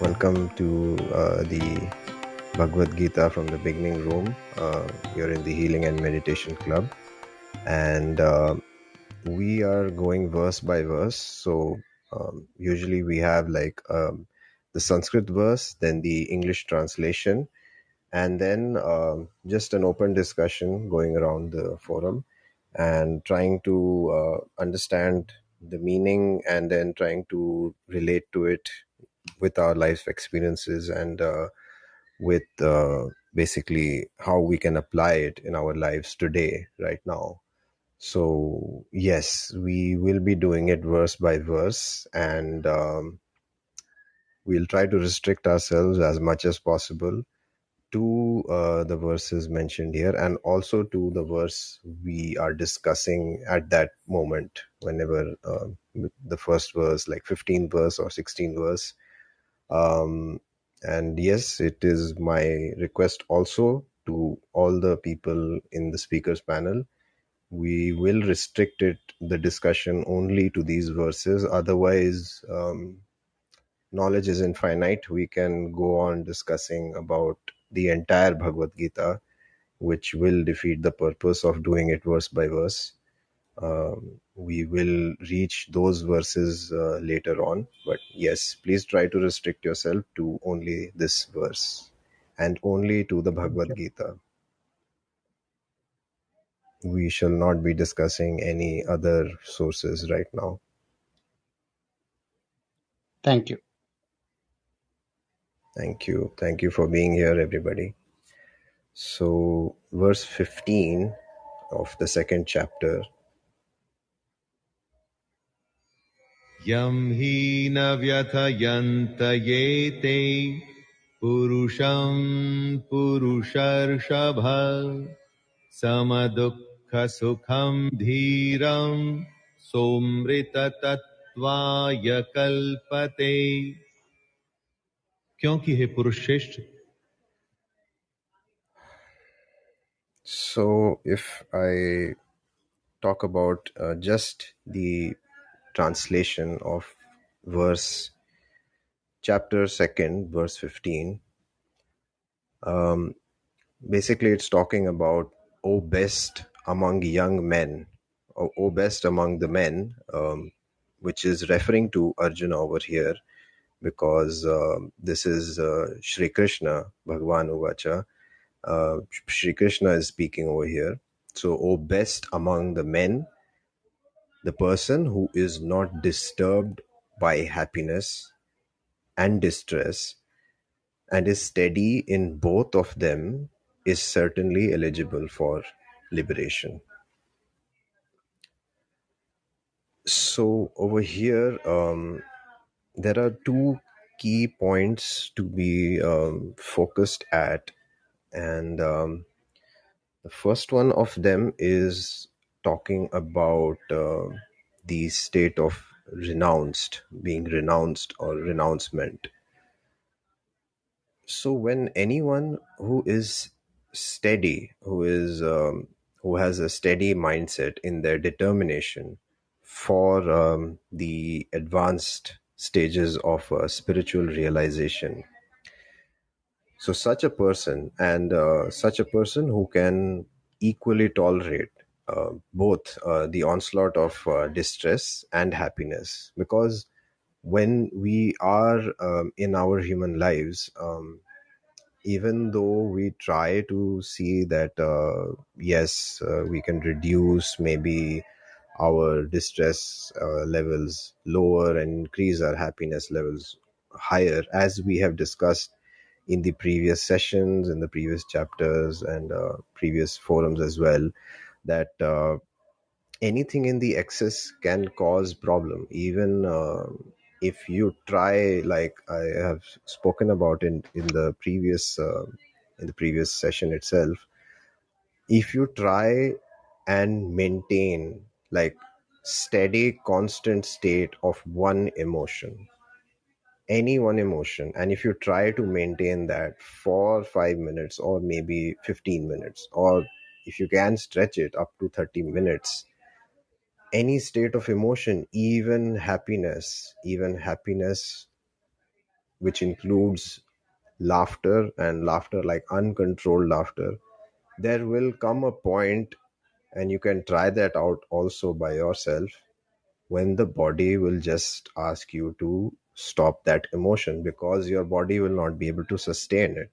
Welcome to the Bhagavad Gita from the beginning room. You're in the Healing and Meditation Club, and we are going verse by verse. So usually we have the Sanskrit verse, then the English translation, and then just an open discussion going around the forum and trying to understand the meaning and then trying to relate to it with our life experiences and with basically how we can apply it in our lives today, right now. So, yes, we will be doing it verse by verse, and we'll try to restrict ourselves as much as possible to the verses mentioned here and also to the verse we are discussing at that moment, whenever the first verse, like 15th verse or 16th verse. And yes, it is my request also to all the people in the speakers panel. We will restrict the discussion only to these verses. Otherwise, knowledge is infinite. We can go on discussing about the entire Bhagavad Gita, which will defeat the purpose of doing it verse by verse. We will reach those verses later on. But yes, please try to restrict yourself to only this verse and only to the Bhagavad Gita. We shall not be discussing any other sources right now. Thank you. Thank you. Thank you for being here, everybody. So, verse 15 of the second chapter. Yam hi na vyathayanta yete purusham purusharshabha samadukha sukham dhiram somrita tattvaya kalpate. क्योंकि हे पुरुष श्रेष्ठ. So, if I talk about just the translation of verse chapter 2, verse 15, basically it's talking about, O best among young men, or O best among the men, which is referring to Arjuna over here, because this is Shri Krishna, Bhagavan Uvacha. Shri Krishna is speaking over here. So, O best among the men, the person who is not disturbed by happiness and distress and is steady in both of them is certainly eligible for liberation. So over here, there are two key points to be focused at, and the first one of them is talking about the state of renounced, being renounced or renouncement. So when anyone who is steady, who has a steady mindset in their determination for the advanced stages of spiritual realization, so such a person and such a person who can equally tolerate both the onslaught of distress and happiness, because when we are in our human lives, even though we try to see that yes, we can reduce maybe our distress levels lower and increase our happiness levels higher, as we have discussed in the previous sessions, in the previous chapters, and previous forums as well, that anything in the excess can cause problem. Even if you try, like I have spoken about in the previous session itself, if you try and maintain like steady constant state of one emotion, any one emotion, and if you try to maintain that for 5 minutes or maybe 15 minutes, or if you can stretch it up to 30 minutes, any state of emotion, even happiness which includes laughter, and laughter like uncontrolled laughter, there will come a point, and you can try that out also by yourself, when the body will just ask you to stop that emotion, because your body will not be able to sustain it.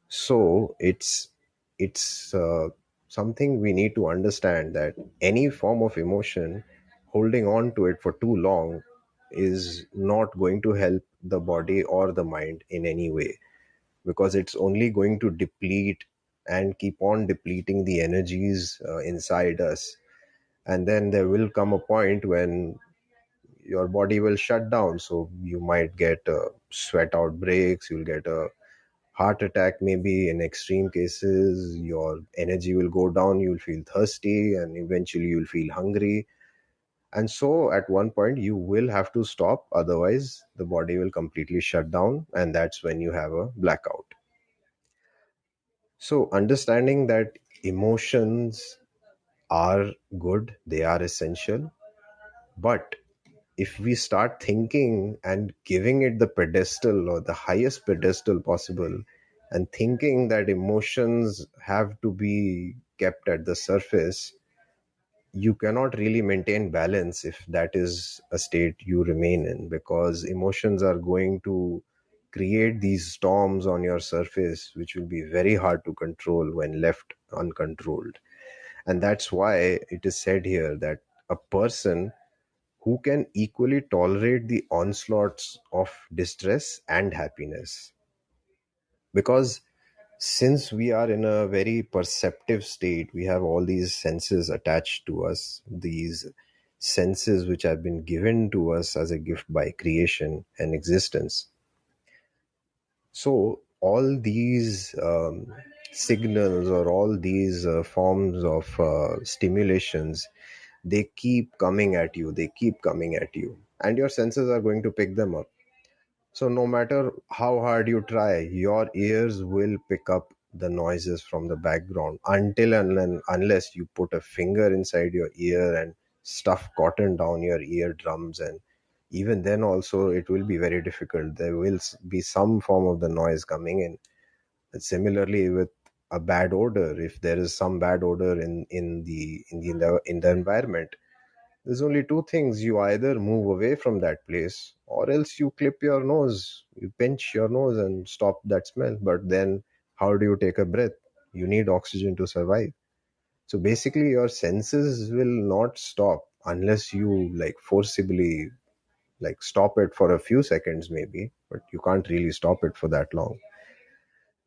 So it's something we need to understand, that any form of emotion, holding on to it for too long, is not going to help the body or the mind in any way, because it's only going to deplete and keep on depleting the energies inside us. And then there will come a point when your body will shut down, so you might get sweat outbreaks, you'll get a heart attack, maybe in extreme cases your energy will go down, you'll feel thirsty, and eventually you'll feel hungry. And so at one point you will have to stop, otherwise the body will completely shut down, and that's when you have a blackout. So understanding that emotions are good, they are essential, but if we start thinking and giving it the pedestal or the highest pedestal possible, and thinking that emotions have to be kept at the surface, you cannot really maintain balance if that is a state you remain in, because emotions are going to create these storms on your surface which will be very hard to control when left uncontrolled. And that's why it is said here that a person who can equally tolerate the onslaughts of distress and happiness, because since we are in a very perceptive state, we have all these senses attached to us, these senses which have been given to us as a gift by creation and existence. So all these signals, or all these forms of stimulations, they keep coming at you, they keep coming at you, and your senses are going to pick them up. So no matter how hard you try, your ears will pick up the noises from the background, until and unless you put a finger inside your ear and stuff cotton down your eardrums. And even then also it will be very difficult. There will be some form of the noise coming in. And similarly with a bad odor, if there is some bad odor in the environment, there's only two things: you either move away from that place, or else you clip your nose, you pinch your nose and stop that smell. But then how do you take a breath? You need oxygen to survive. So basically your senses will not stop unless you like forcibly like stop it for a few seconds maybe, but you can't really stop it for that long.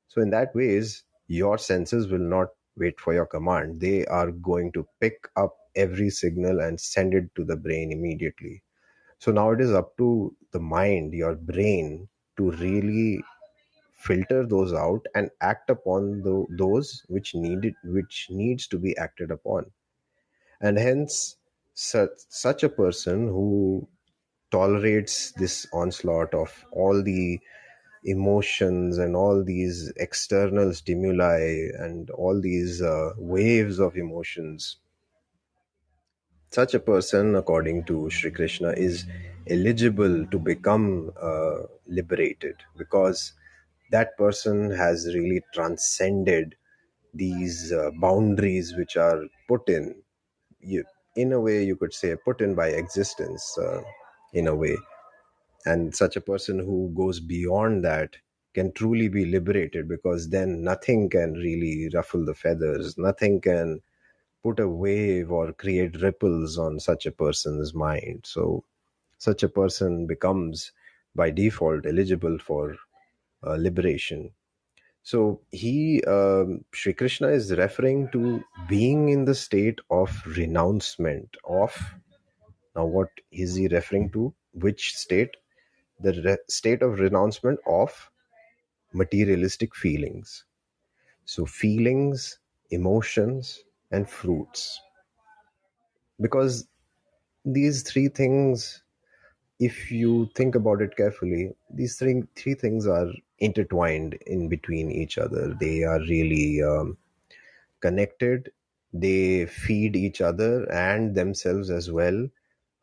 So in that ways, your senses will not wait for your command. They are going to pick up every signal and send it to the brain immediately. So now it is up to the mind, your brain, to really filter those out and act upon those which needs to be acted upon. And hence, such a person who tolerates this onslaught of all the emotions and all these external stimuli and all these waves of emotions, such a person, according to Sri Krishna, is eligible to become liberated, because that person has really transcended these boundaries which are put you, in a way you could say put in by existence, in a way. And such a person who goes beyond that can truly be liberated, because then nothing can really ruffle the feathers, nothing can put a wave or create ripples on such a person's mind. So such a person becomes by default eligible for liberation. So Sri Krishna is referring to being in the state of renouncement of. Now what is he referring to? Which state? The state of renouncement of materialistic feelings. So feelings, emotions, and fruits. Because these three things, if you think about it carefully, these three things are intertwined in between each other. They are really connected. They feed each other and themselves as well.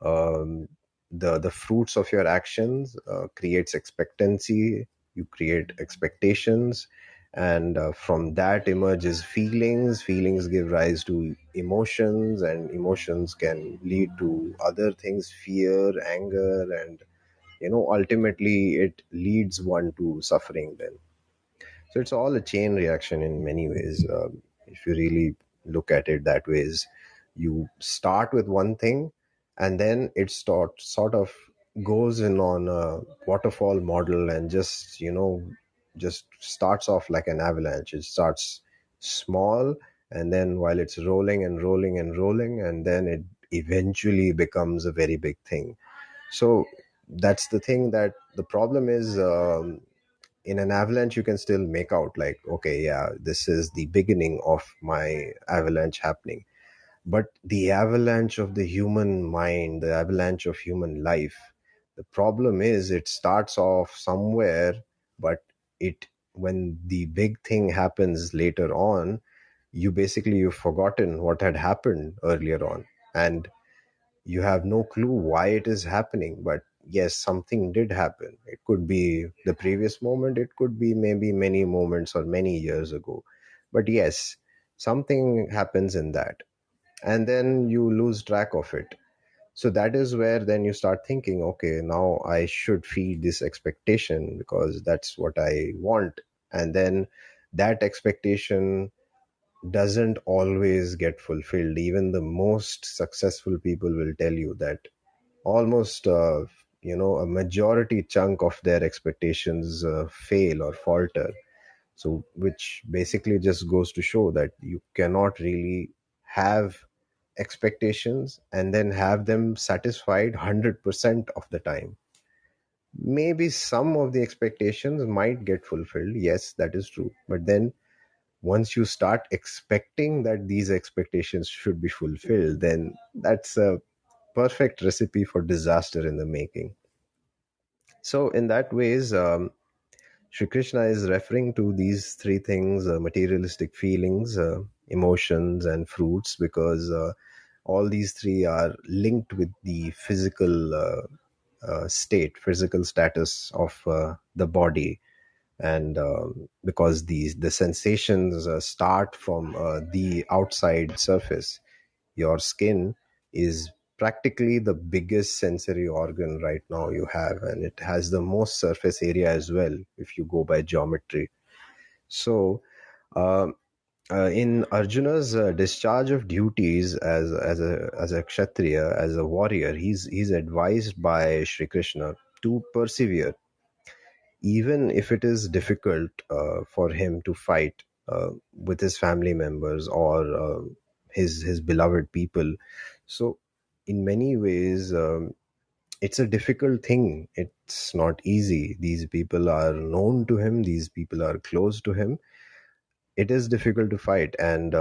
Um, the fruits of your actions creates expectancy. You create expectations, and from that emerges feelings give rise to emotions, and emotions can lead to other things, fear, anger, and ultimately it leads one to suffering then. So it's all a chain reaction in many ways. If you really look at it that ways, you start with one thing, and then it sort of goes in on a waterfall model, and just starts off like an avalanche. It starts small, and then while it's rolling and rolling and rolling, and then it eventually becomes a very big thing. So that's the thing, that the problem is, in an avalanche you can still make out, like, okay, yeah, this is the beginning of my avalanche happening. But the avalanche of the human mind, the avalanche of human life, the problem is it starts off somewhere, but it when the big thing happens later on, you've forgotten what had happened earlier on, and you have no clue why it is happening. But yes, something did happen. It could be the previous moment, it could be maybe many moments or many years ago, but yes, something happens in that, and then you lose track of it. So that is where then you start thinking, okay, now I should feed this expectation because that's what I want. And then that expectation doesn't always get fulfilled. Even the most successful people will tell you that almost a majority chunk of their expectations fail or falter. So which basically just goes to show that you cannot really have expectations and then have them satisfied 100% of the time. Maybe some of the expectations might get fulfilled, yes, that is true, but then once you start expecting that these expectations should be fulfilled, then that's a perfect recipe for disaster in the making. So in that ways, Shri Krishna is referring to these three things: materialistic feelings, emotions, and fruits, because all these three are linked with the physical physical status of the body. And because the sensations start from the outside surface. Your skin is practically the biggest sensory organ right now you have, and it has the most surface area as well if you go by geometry. So uh, in Arjuna's discharge of duties as a kshatriya, as a warrior, he's advised by Shri Krishna to persevere, even if it is difficult for him to fight with his family members or his beloved people. So in many ways, it's a difficult thing. It's not easy. These people are known to him, these people are close to him. It is difficult to fight, and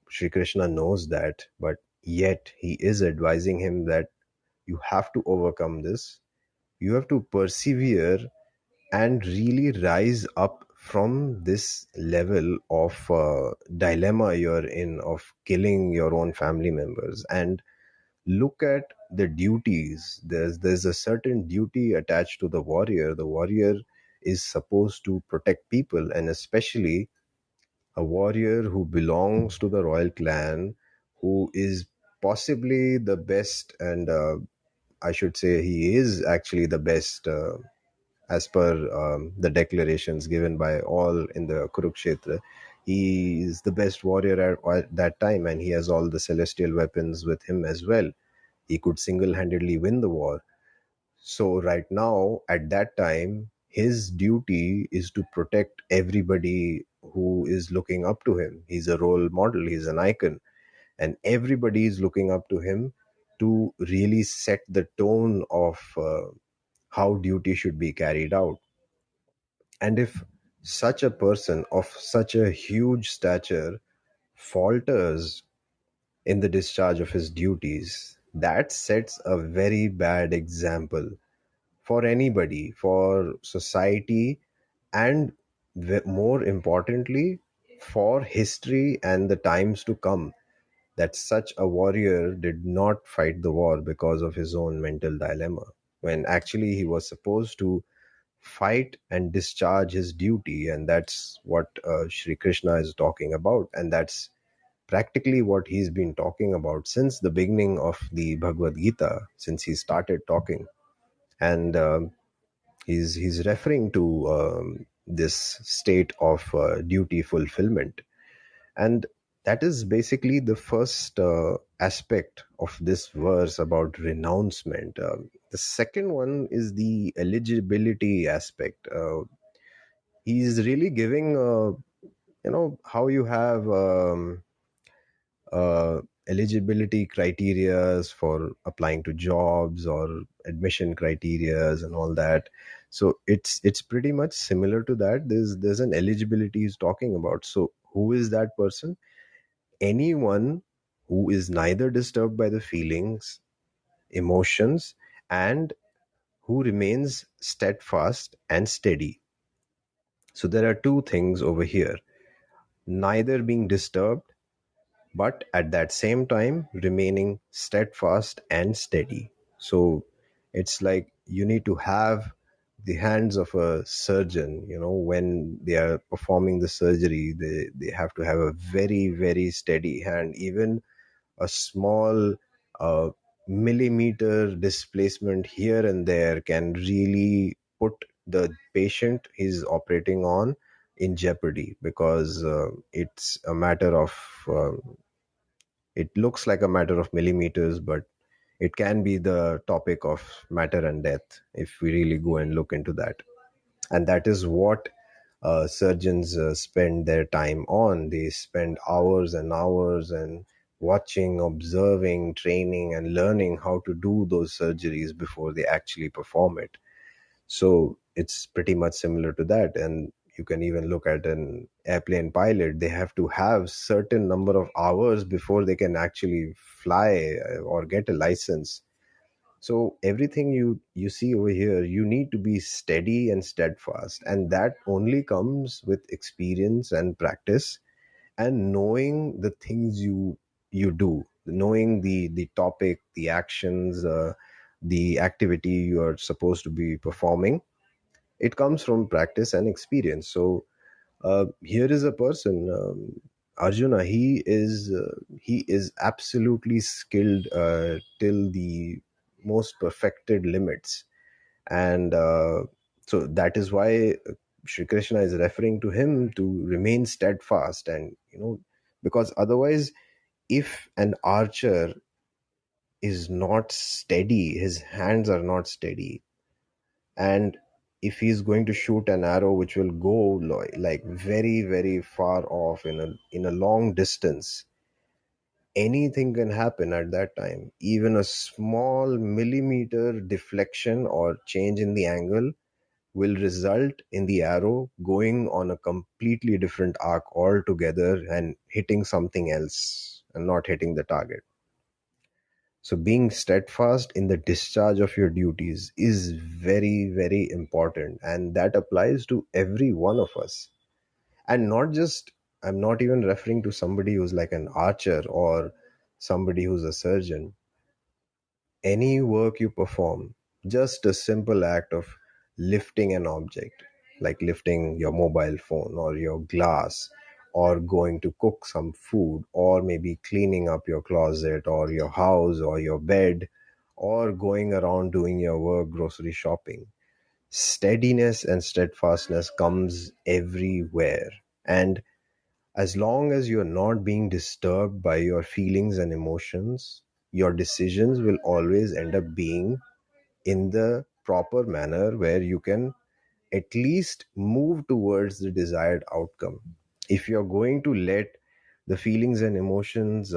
Shri Krishna knows that, but yet he is advising him that you have to overcome this, you have to persevere and really rise up from this level of dilemma you're in, of killing your own family members, and look at the duties. There's a certain duty attached to the warrior. The warrior is supposed to protect people, and especially a warrior who belongs to the royal clan, who is possibly the best, and I should say he is actually the best, as per the declarations given by all in the Kurukshetra. He is the best warrior at that time, and he has all the celestial weapons with him as well. He could single handedly win the war. So, right now, at that time, his duty is to protect everybody who is looking up to him. He's a role model, he's an icon, and everybody is looking up to him to really set the tone of how duty should be carried out. And if such a person of such a huge stature falters in the discharge of his duties, that sets a very bad example for anybody, for society, and more importantly, for history and the times to come. that such a warrior did not fight the war because of his own mental dilemma, when actually he was supposed to fight and discharge his duty. And that's what Shri Krishna is talking about. And that's practically what he's been talking about since the beginning of the Bhagavad Gita, since he started talking. And he's referring to this state of duty fulfillment. And that is basically the first aspect of this verse about renouncement. The second one is the eligibility aspect. He's really giving, how you have eligibility criterias for applying to jobs or admission criterias and all that. So it's pretty much similar to that. There's an eligibility he's talking about. So who is that person? Anyone who is neither disturbed by the feelings, emotions, and who remains steadfast and steady. So there are two things over here: neither being disturbed, but at that same time remaining steadfast and steady. So it's like you need to have the hands of a surgeon. When they are performing the surgery, they have to have a very, very steady hand. Even a small uh, millimeter displacement here and there can really put the patient he's operating on in jeopardy, because it's a matter of it looks like a matter of millimeters, but it can be the topic of matter and death if we really go and look into that. And that is what surgeons spend their time on. They spend hours and hours and watching, observing, training, and learning how to do those surgeries before they actually perform it. So it's pretty much similar to that. And you can even look at an airplane pilot. They have to have certain number of hours before they can actually fly or get a license. So everything you see over here, you need to be steady and steadfast, and that only comes with experience and practice, and knowing the things you do, knowing the topic, the actions, the activity you are supposed to be performing. It comes from practice and experience. So here is a person, Arjuna. He is absolutely skilled till the most perfected limits. And so that is why Shri Krishna is referring to him to remain steadfast. And because otherwise, if an archer is not steady, his hands are not steady, and if he's going to shoot an arrow which will go like very, very far off in a long distance, anything can happen at that time. Even a small millimeter deflection or change in the angle will result in the arrow going on a completely different arc altogether and hitting something else and not hitting the target. So being steadfast in the discharge of your duties is very, very important. And that applies to every one of us. And not just, I'm not even referring to somebody who's like an archer or somebody who's a surgeon. Any work you perform, just a simple act of lifting an object, like lifting your mobile phone or your glass, or going to cook some food, or maybe cleaning up your closet or your house or your bed, or going around doing your work, grocery shopping. Steadiness and steadfastness comes everywhere. And as long as you're not being disturbed by your feelings and emotions, your decisions will always end up being in the proper manner where you can at least move towards the desired outcome. If you're going to let the feelings and emotions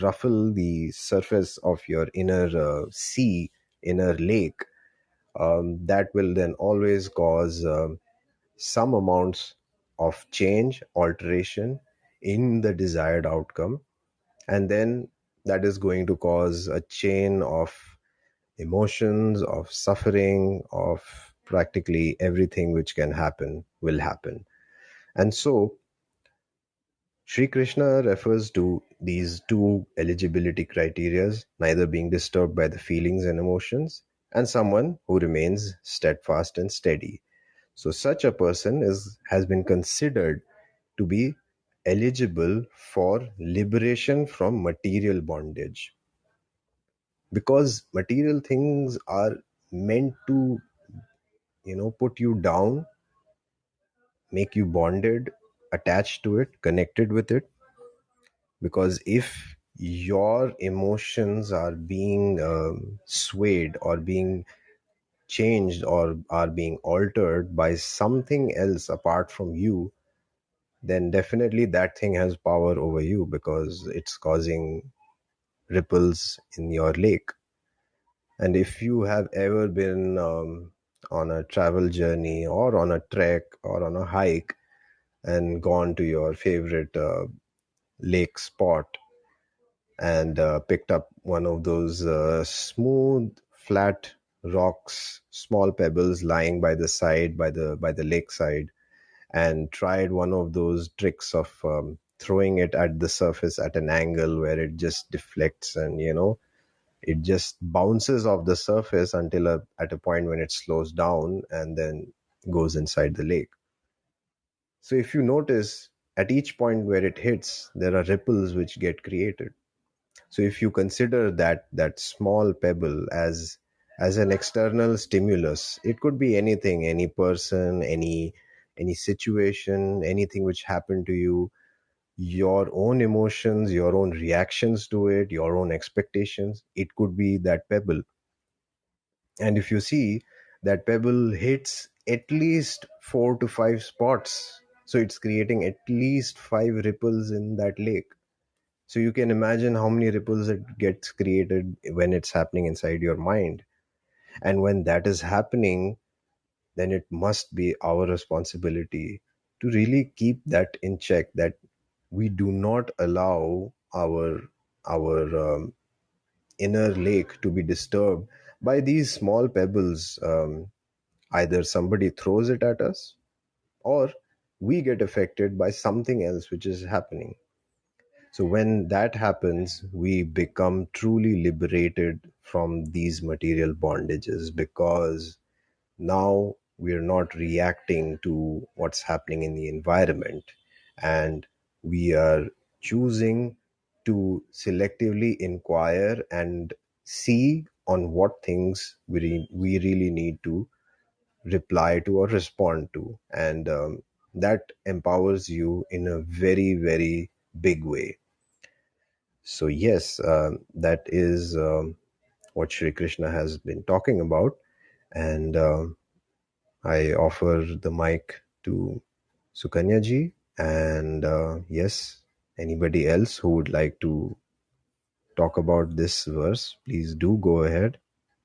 ruffle the surface of your inner sea, inner lake, that will then always cause some amounts of change, alteration in the desired outcome. And then that is going to cause a chain of emotions, of suffering, of practically everything which can happen will happen. And so Sri Krishna refers to these two eligibility criteria, neither being disturbed by the feelings and emotions, and someone who remains steadfast and steady. So such a person has been considered to be eligible for liberation from material bondage, because material things are meant to, put you down, make you bonded, attached to it, connected with it. Because if your emotions are being swayed or being changed or are being altered by something else apart from you, then definitely that thing has power over you, because it's causing ripples in your lake. And if you have ever been on a travel journey or on a trek or on a hike and gone to your favorite lake spot and picked up one of those smooth, flat rocks, small pebbles lying by the side, by the lakeside, and tried one of those tricks of throwing it at the surface at an angle where it just deflects, and it just bounces off the surface until at a point when it slows down and then goes inside the lake. So if you notice, at each point where it hits, there are ripples which get created. So if you consider that small pebble as an external stimulus, it could be anything, any person, any situation, anything which happened to you, your own emotions, your own reactions to it, your own expectations, it could be that pebble. And if you see, that pebble hits at least 4 to 5 spots, so it's creating at least 5 ripples in that lake. So you can imagine how many ripples it gets created when it's happening inside your mind. And when that is happening, then it must be our responsibility to really keep that in check, that we do not allow our inner lake to be disturbed by these small pebbles. Either somebody throws it at us, or we get affected by something else which is happening. So when that happens, we become truly liberated from these material bondages, because now we are not reacting to what's happening in the environment, and we are choosing to selectively inquire and see on what things we really need to reply to or respond to. And that empowers you in a very, very big way. So yes, that is what Shri Krishna has been talking about. And I offer the mic to Sukanya ji. And yes, anybody else who would like to talk about this verse, please do go ahead.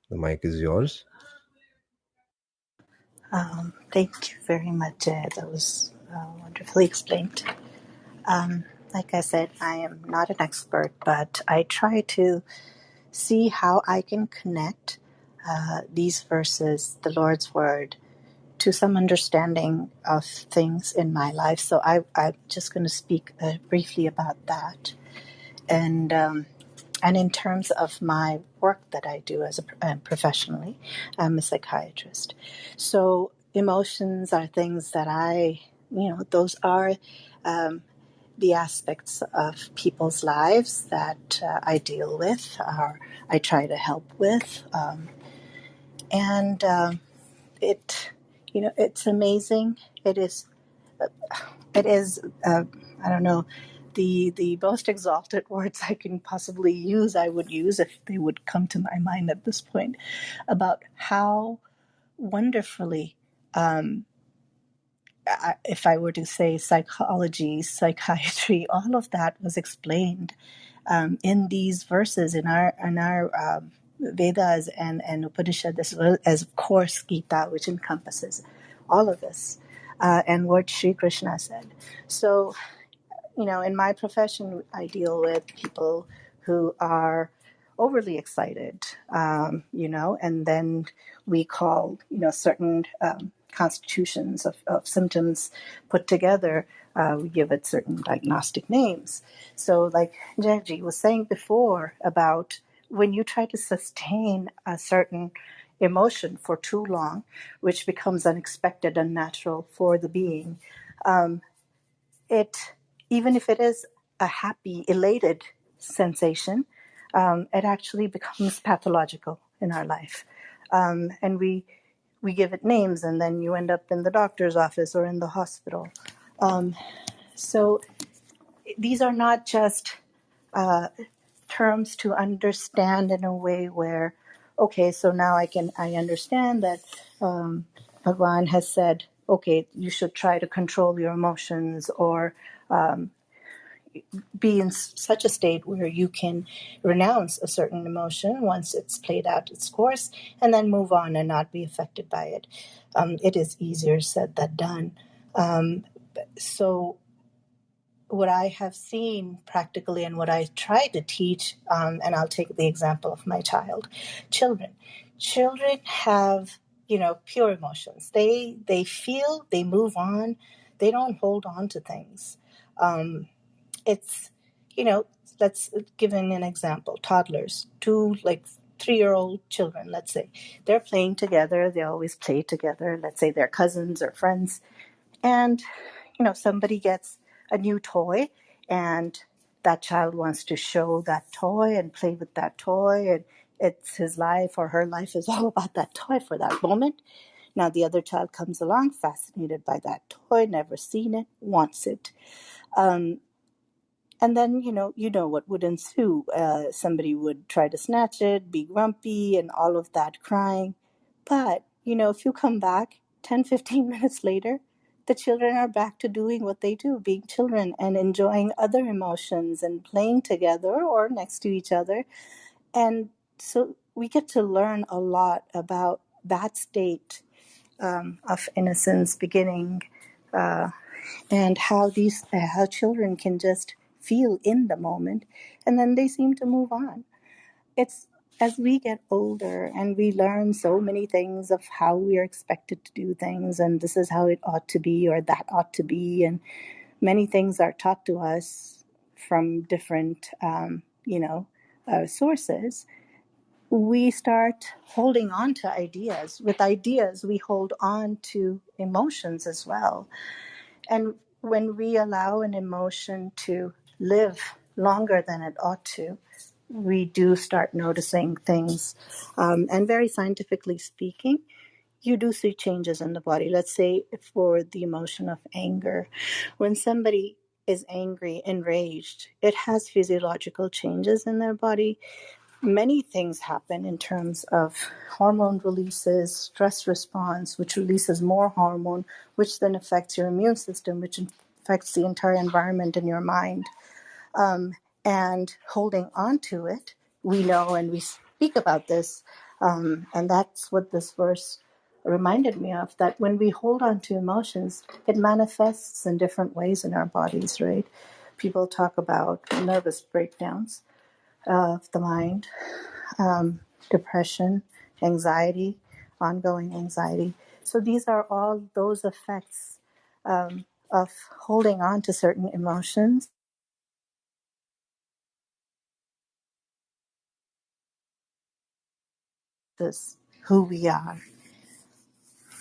The mic is yours. Thank you very much, Ed. That was wonderfully explained. Like I said, I am not an expert, but I try to see how I can connect these verses, the Lord's Word, to some understanding of things in my life. So I'm just going to speak briefly about that. And in terms of my work that I do as professionally, I'm a psychiatrist. So emotions are things that those are the aspects of people's lives that I deal with, or I try to help with. And it's amazing. It is I don't know, the most exalted words I can possibly use, I would use if they would come to my mind at this point, about how wonderfully, if I were to say psychology, psychiatry, all of that was explained in these verses, in our Vedas and Upanishad, as well as, of course, Gita, which encompasses all of this, and what Sri Krishna said. So, in my profession, I deal with people who are overly excited, and then we call, certain constitutions of symptoms put together We give it certain diagnostic names. So, like Jaji was saying before about when you try to sustain a certain emotion for too long, which becomes unexpected, unnatural for the being, it, even if it is a happy, elated sensation, it actually becomes pathological in our life. And we give it names, and then you end up in the doctor's office or in the hospital. So these are not just terms to understand in a way where, okay, so now I understand that Bhagwan has said, okay, you should try to control your emotions, or be in such a state where you can renounce a certain emotion once it's played out its course and then move on and not be affected by it. It is easier said than done. So what I have seen practically and what I try to teach, and I'll take the example of my child, children. Children have, pure emotions. They feel, they move on, they don't hold on to things. It's, let's give an example. Toddlers, two like 3-year-old children, let's say, they're playing together. They always play together. Let's say they're cousins or friends, and somebody gets a new toy, and that child wants to show that toy and play with that toy, and it's his life or her life is all about that toy for that moment. Now the other child comes along, fascinated by that toy, never seen it, wants it. And then, what would ensue. Somebody would try to snatch it, be grumpy, and all of that crying. But, if you come back 10, 15 minutes later, the children are back to doing what they do, being children and enjoying other emotions and playing together or next to each other. And so we get to learn a lot about that state of innocence beginning, and how children can just feel in the moment, and then they seem to move on. It's as we get older and we learn so many things of how we are expected to do things, and this is how it ought to be or that ought to be, and many things are taught to us from different sources. We start holding on to ideas. With ideas we hold on to emotions as well. And when we allow an emotion to live longer than it ought to, we do start noticing things. And very scientifically speaking, you do see changes in the body. Let's say for the emotion of anger, when somebody is angry, enraged, it has physiological changes in their body. Many things happen in terms of hormone releases, stress response, which releases more hormone, which then affects your immune system, which affects the entire environment in your mind. And holding on to it, we know, and we speak about this, and that's what this verse reminded me of, that when we hold on to emotions, it manifests in different ways in our bodies, right? People talk about nervous breakdowns of the mind, depression, anxiety, ongoing anxiety. So these are all those effects of holding on to certain emotions. This who we are,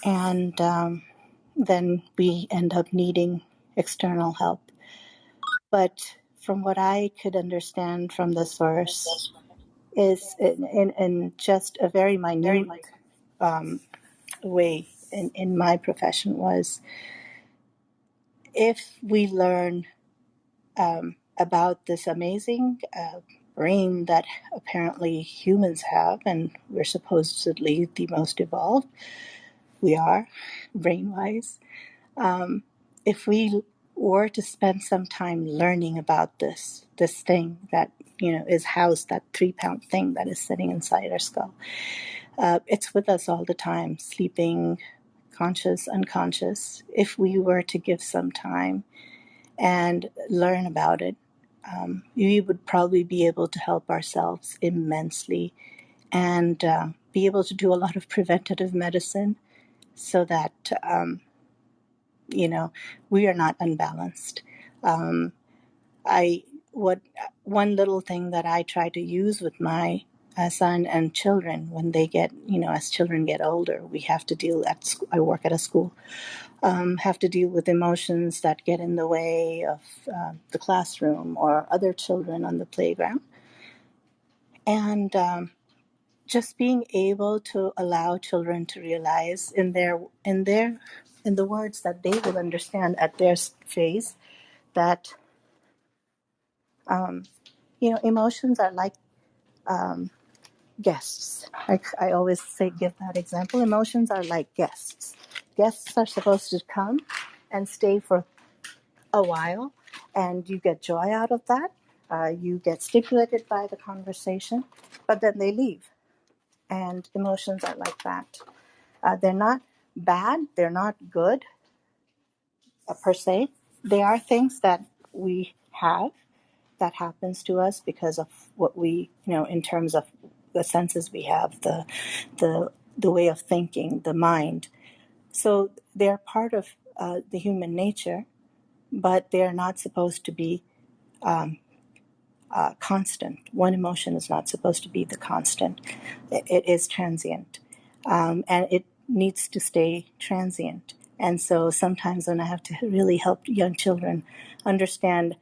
and then we end up needing external help. But from what I could understand from this verse is in just a very minute way in my profession was, if we learn about this amazing brain that apparently humans have, and we're supposedly the most evolved, we are brain-wise. If we were to spend some time learning about this thing that is housed, that 3-pound thing that is sitting inside our skull, it's with us all the time, sleeping, conscious, unconscious. If we were to give some time and learn about it, we would probably be able to help ourselves immensely, and be able to do a lot of preventative medicine, so that we are not unbalanced. I what One little thing that I try to use with my son and children when they get, as children get older, we have to deal at school. I work at a school. Have to deal with emotions that get in the way of the classroom or other children on the playground, and just being able to allow children to realize in the words that they will understand at their phase that emotions are like guests. I always give that example. Emotions are like guests. Guests are supposed to come and stay for a while, and you get joy out of that. You get stimulated by the conversation, but then they leave. And emotions are like that. They're not bad, they're not good per se. They are things that we have that happens to us because of what we, in terms of the senses we have, the way of thinking, the mind. So they're part of the human nature, but they're not supposed to be constant. One emotion is not supposed to be the constant. It is transient, and it needs to stay transient. And so sometimes when I have to really help young children understand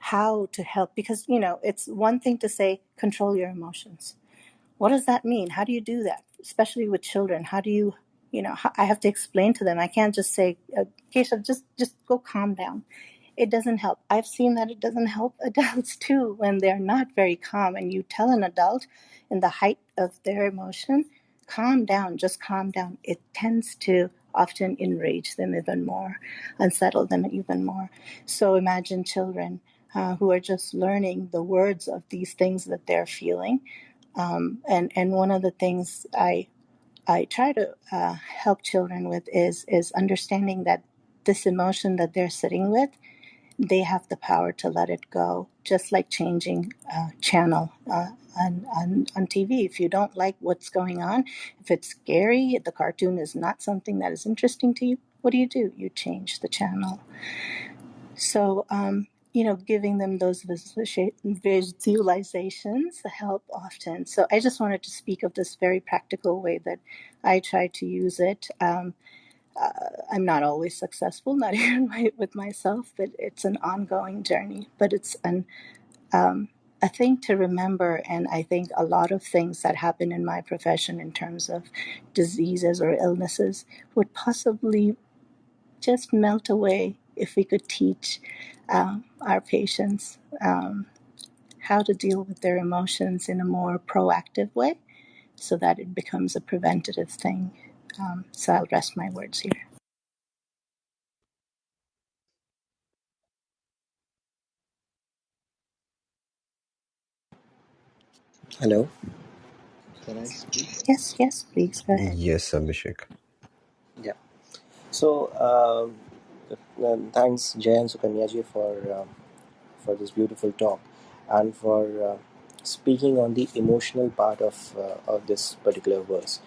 how to help, because it's one thing to say control your emotions. What does that mean? How do you do that, especially with children? How do you, I have to explain to them. I can't just say, Keshav, just go calm down. It doesn't help. I've seen that it doesn't help adults too when they're not very calm, and you tell an adult in the height of their emotion, calm down, just calm down. It tends to often enrage them even more, unsettle them even more. So imagine children who are just learning the words of these things that they're feeling. And one of the things I try to help children with is understanding that this emotion that they're sitting with, they have the power to let it go, just like changing channel on TV. If you don't like what's going on, if it's scary, if the cartoon is not something that is interesting to you, what do? You change the channel. So, giving them those visualizations help often. So I just wanted to speak of this very practical way that I try to use it. I'm not always successful, not even with myself, but it's an ongoing journey. But it's a thing to remember, and I think a lot of things that happen in my profession in terms of diseases or illnesses would possibly just melt away if we could teach our patients how to deal with their emotions in a more proactive way so that it becomes a preventative thing. So I'll rest my words here. Hello, can I speak? Yes, please go ahead. Yes, Abhishek. Yeah. So, thanks Jay and Sukanyaji for this beautiful talk and for speaking on the emotional part of this particular verse.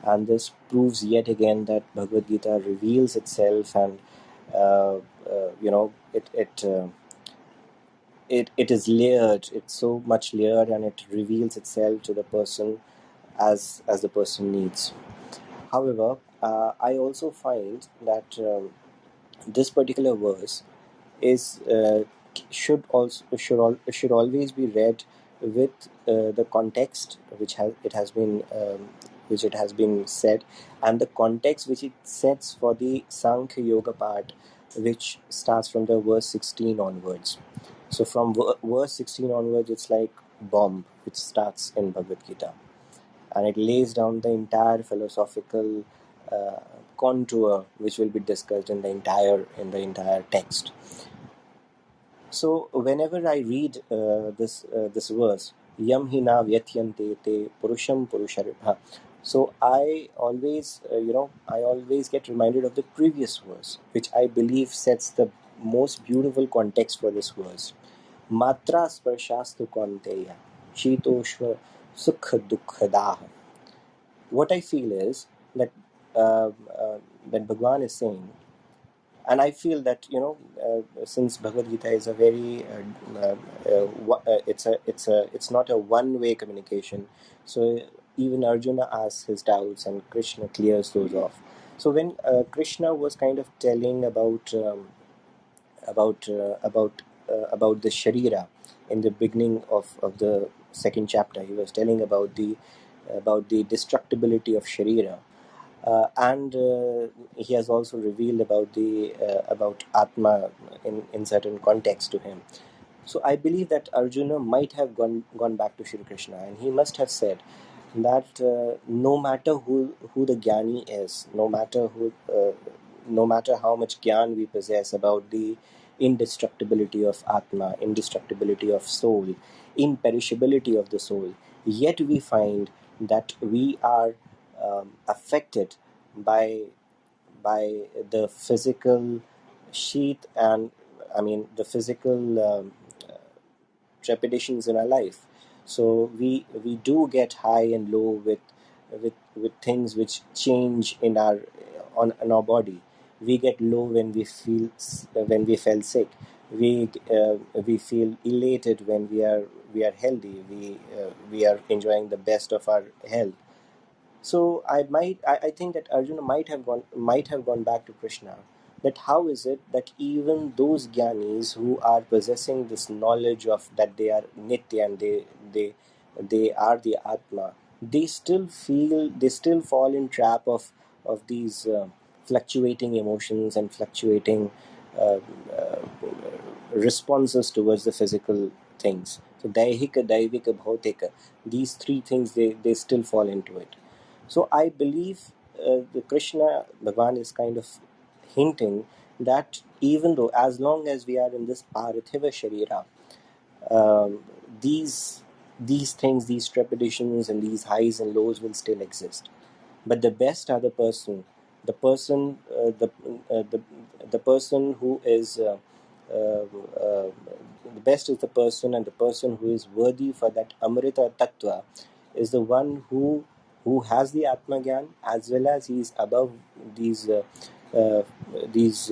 And this proves yet again that Bhagavad Gita reveals itself, and uh, it is layered. It's so much layered, and it reveals itself to the person as the person needs. However, I also find that this particular verse is should always be read with the context which it has been said, and the context which it sets for the Sankhya Yoga part, which starts from the verse 16 onwards. So from verse 16 onwards, it's like bomb which starts in Bhagavad Gita, and it lays down the entire philosophical uh, contour which will be discussed in the entire text. So whenever I read this verse, yam hi na vyatyante te purusham purusharibha, so I always get reminded of the previous verse, which I believe sets the most beautiful context for this verse. Matra sparshastu konteya shitoshva sukha dukkhadah. What I feel is that uh, uh, that Bhagwan is saying And I feel that, since Bhagavad Gita is a very it's not a one way communication. So even Arjuna asks his doubts and Krishna clears those off. So when Krishna was kind of telling about the Sharira in the beginning of the second chapter, he was telling about the destructibility of Sharira, and he has also revealed about Atma in certain context to him. So I believe that Arjuna might have gone back to Shri Krishna, and he must have said that no matter who the Jnani is, no matter how much Gyan we possess about the indestructibility of Atma, indestructibility of soul, imperishability of the soul, yet we find that we are affected by the physical sheath, and I mean the physical trepidations in our life. So we do get high and low with things which change in our body. We get low when when we fell sick. We feel elated when we are healthy. We are enjoying the best of our health. So I think that Arjuna might have gone back to Krishna. That how is it that even those jnanis who are possessing this knowledge of that they are nitya and they are the Atma, they still fall in trap of these fluctuating emotions and fluctuating uh, uh, responses towards the physical things. So daihika, daivika, bhautika, these three things, they still fall into it. So I believe the Krishna Bhagavan is kind of hinting that even though, as long as we are in this parathiva sharira, um, these these things, these trepidations and these highs and lows will still exist. But the best are the person, the person who is uh, uh, the best is the person, and the person who is worthy for that Amrita Tattva is the one who has the Atma Gyan, as well as he is above these uh, these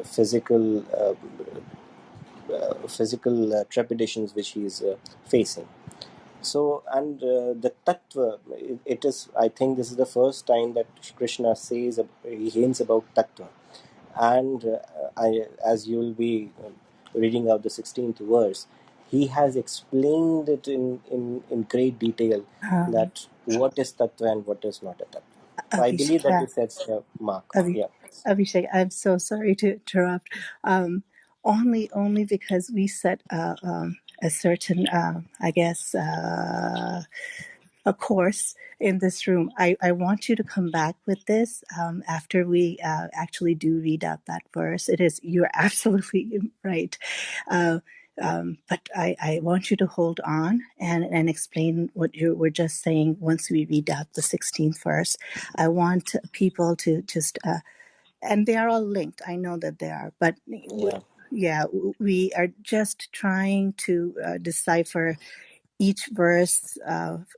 physical physical trepidations which he is facing. So, and the tattva, it is, I think this is the first time that Krishna says, he hints about tattva. And as you will be reading out the 16th verse, he has explained it in great detail Um, that what is tattva and what is not a tattva. So I believe that Abhishek, this sets the mark. Abhi, Yeah. Abhishek, I'm so sorry to interrupt. Only because we set a certain, I guess, a course in this room. I want you to come back with this after we actually do read out that verse. You're absolutely right. Uh, but I want you to hold on and explain what you were just saying once we read out the 16th verse. I want people to just and they are all linked. I know that they are, but Yeah. yeah, we are just trying to decipher each verse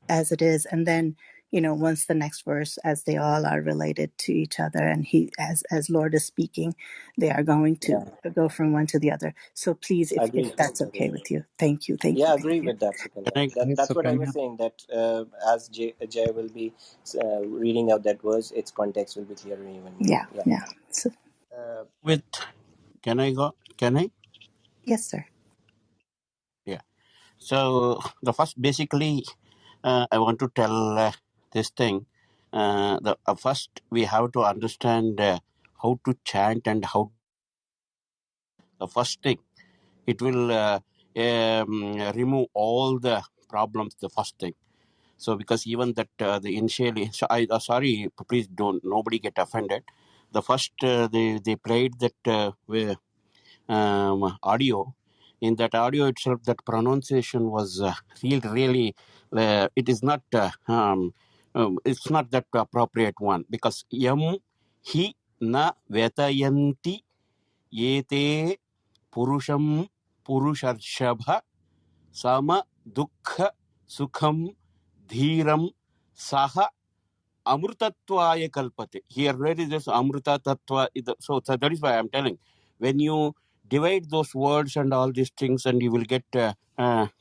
as it is, and then once the next verse, as they all are related to each other, and he as Lord is speaking, they are going to Yeah. go from one to the other. So please, if Agree. that's okay Agree. with you, thank you, thank you, Yeah, thank agree you. with that, Can Sukanya. I, That's what I was Sukanya? saying, that as Jay will be reading out that verse, its context will be clearer even more. Yeah, Yeah. yeah. So With can I go? Can I? yes, sir. Yeah. So the first, basically, I want to tell this thing. The first we have to understand how to chant and how. The first thing it will remove all the problems. The first thing. So because even that the initially, so I sorry, please don't nobody get offended. The first they played that audio. In that audio itself, that pronunciation was really it is not it's not that appropriate one, because yam hi na vetayanti yete purusham purusharshabha sama dukha sukham dhiram saha amrutatvaya kalpate. Here, where is this amruta tattva? So that is why I'm telling. When you divide those words and all these things, and you will get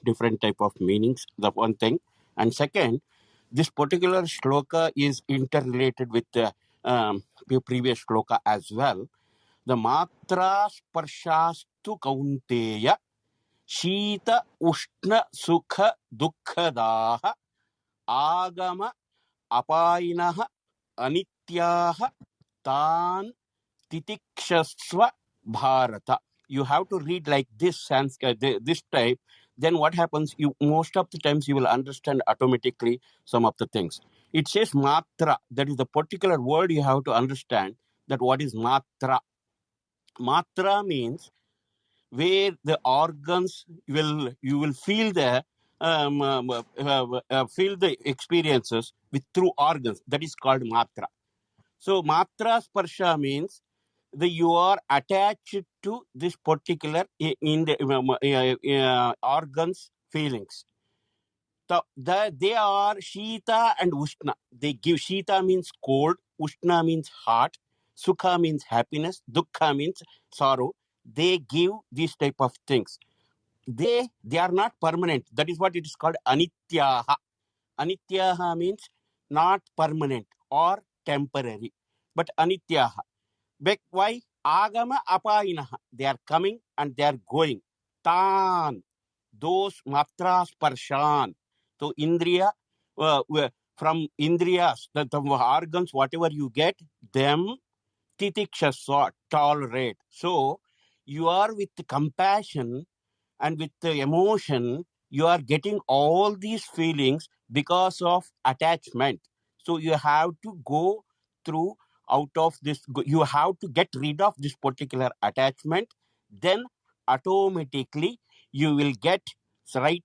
different type of meanings. The one thing, and second, this particular shloka is interrelated with the previous shloka as well. The matra sparshastu kaunteya shita ushna sukha dukkadaha agama apainaha anityaha tan titikshasva bharata. You have to read like this Sanskrit, this type. Then what happens? You most of the times you will understand automatically some of the things. It says matra. That is the particular word you have to understand. That what is matra? Matra means where the organs you will feel the feel the experiences with through organs. That is called matra. So matra sparsha means that you are attached to this particular in the organs feelings. So they are Shita and Ushna. They give Shita means cold, Ushna means hot, Sukha means happiness, Dukkha means sorrow. They give these type of things. They are not permanent. That is what it is called Anityaha. Anityaha means not permanent or temporary, but Anityaha. Why? Agama apainaha. They are coming and they are going. Tan. Those matras parshan. So Indriya, from Indriyas, the organs, whatever you get, them titikshaswa, tolerate. So you are with compassion and with the emotion, you are getting all these feelings because of attachment. So you have to go through out of this, you have to get rid of this particular attachment. Then automatically you will get right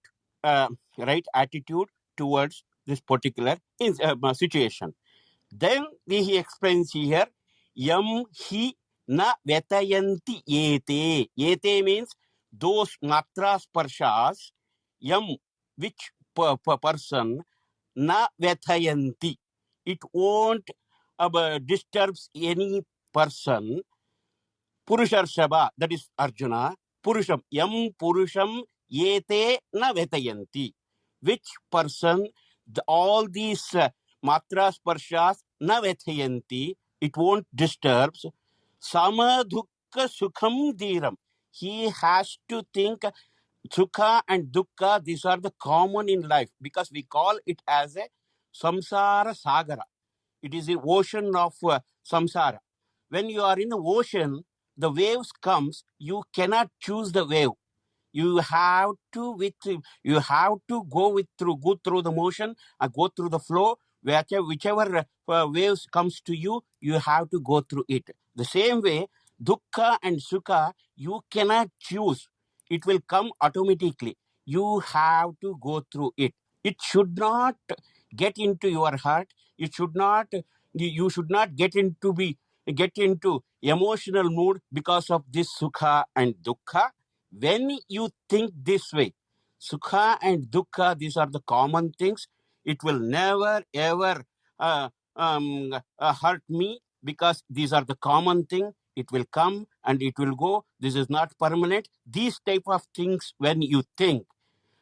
right attitude towards this particular situation. Then he explains here, yam hi na vetayanti yete. Yete means those matra sparshas, yam, which person, na vetayanti. It won't disturbs any person. Purusharshaba, that is Arjuna. Purusham, yam purusham yete na vetayanti. Which person, all these matra sparshas na vetayanti, it won't disturb. Samadhukka sukham dhiram. He has to think sukha and dukkha, these are the common in life because we call it as a samsara sagara. It is the ocean of samsara. When you are in the ocean, the waves comes, you cannot choose the wave. You have to go through the motion and go through the flow. Whichever waves comes to you, you have to go through it. The same way, dukkha and sukha, you cannot choose. It will come automatically. You have to go through it. It should not get into your heart. It should not. You should not get into emotional mood because of this sukha and dukkha. When you think this way, sukha and dukkha, these are the common things. It will never ever hurt me because these are the common thing. It will come and it will go. This is not permanent. These type of things when you think.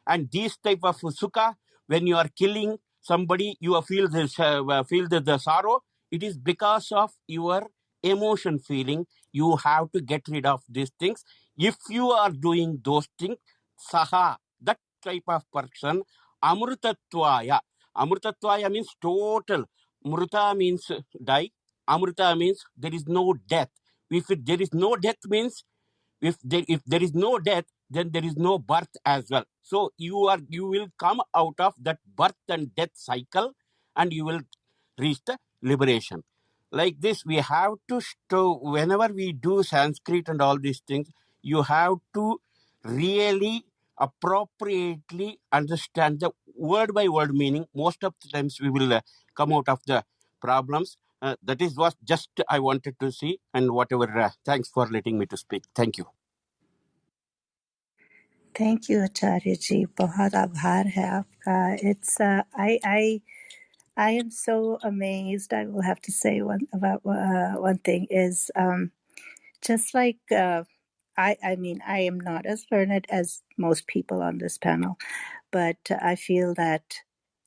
And these type of sukha, when you are killing somebody, you feel this, feel the sorrow. It is because of your emotion feeling. You have to get rid of these things. If you are doing those things, saha, that type of person, amrutatvaya. Amrutatvaya means total. Mruta means die. Amrita means there is no death. If there is no death means if there is no death, then there is no birth as well. So you will come out of that birth and death cycle, and you will reach the liberation. Like this, we have to whenever we do Sanskrit and all these things, you have to really appropriately understand the word by word meaning. Most of the times we will come out of the problems. That is what just I wanted to see, and whatever. Thanks for letting me to speak. Thank you. Thank you, Acharya ji. बहुत आभार है आपका. It's I I am so amazed. I will have to say one thing is just like I mean, I am not as learned as most people on this panel, but I feel that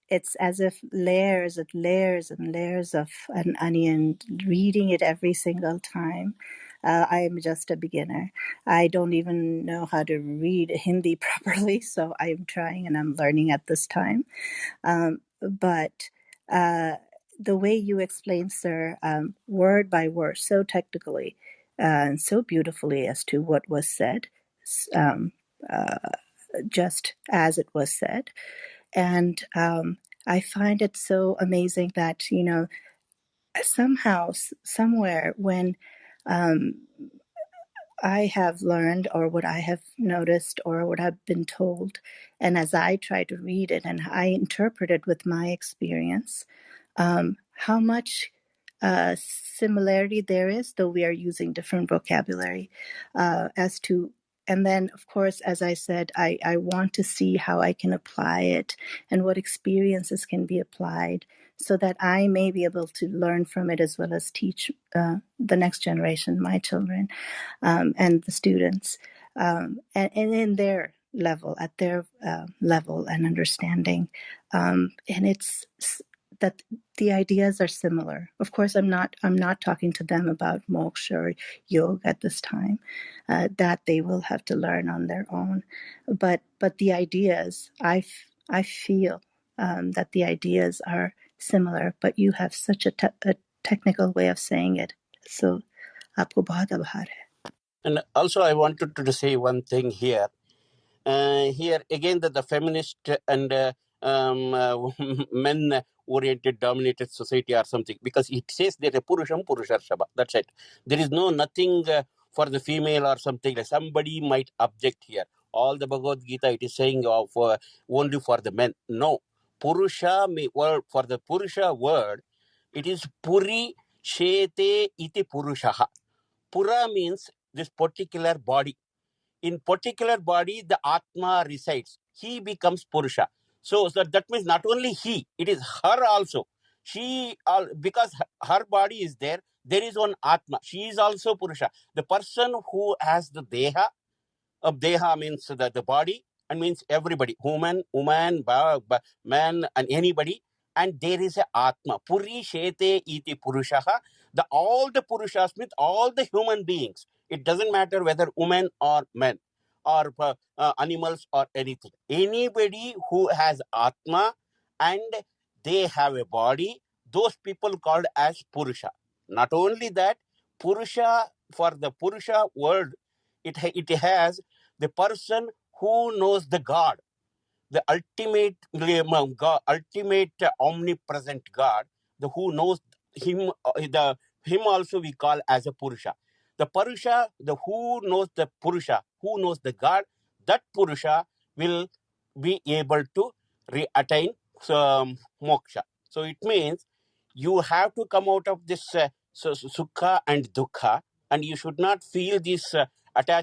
it's as if layers and layers and layers of an onion, reading it every single time. I am just a beginner. I don't even know how to read Hindi properly, so I'm trying and I'm learning at this time. But the way you explain, sir, word by word, so technically and so beautifully as to what was said, um, uh, just as it was said. And I find it so amazing that, somehow, somewhere, when um, I have learned or what I have noticed or what I've been told, and as I try to read it and I interpret it with my experience, how much similarity there is, though we are using different vocabulary, as to, and then, of course, as I said, I want to see how I can apply it and what experiences can be applied so that I may be able to learn from it as well as teach the next generation, my children, and the students, and in their level, at their level and understanding. And it's that the ideas are similar. Of course, I'm not talking to them about moksha or yoga at this time. That they will have to learn on their own. But the ideas, I feel that the ideas are similar. But you have such a technical way of saying it. So, आपको बहुत आभार है. And also, I wanted to say one thing here. Here again, the feminist and men-oriented dominated society or something, because it says that a purusham purusharshaba. That's it. There is nothing for the female or something. Like somebody might object here. All the Bhagavad Gita, it is saying of only for the men. No, purusha word, for the purusha word, it is puri shete iti purushaha. Pura means this particular body. In particular body, the Atma resides. He becomes Purusha. So that means not only he, it is her also. She, because her body is there, there is one Atma. She is also Purusha. The person who has the Deha, of Deha means the body, and means everybody, woman, man, and anybody. And there is a Atma. Puri Shete iti Purushaha. All the Purushas means all the human beings. It doesn't matter whether women or men or animals or anything. Anybody who has Atma and they have a body, those people called as Purusha. Not only that, Purusha, for the Purusha word, it has the person who knows the God, the ultimate God, ultimate omnipresent God, the who knows him, him also we call as a Purusha. The Purusha, the who knows the Purusha, who knows the God, that Purusha will be able to attain moksha. So it means you have to come out of this sukha and dukkha, and you should not feel this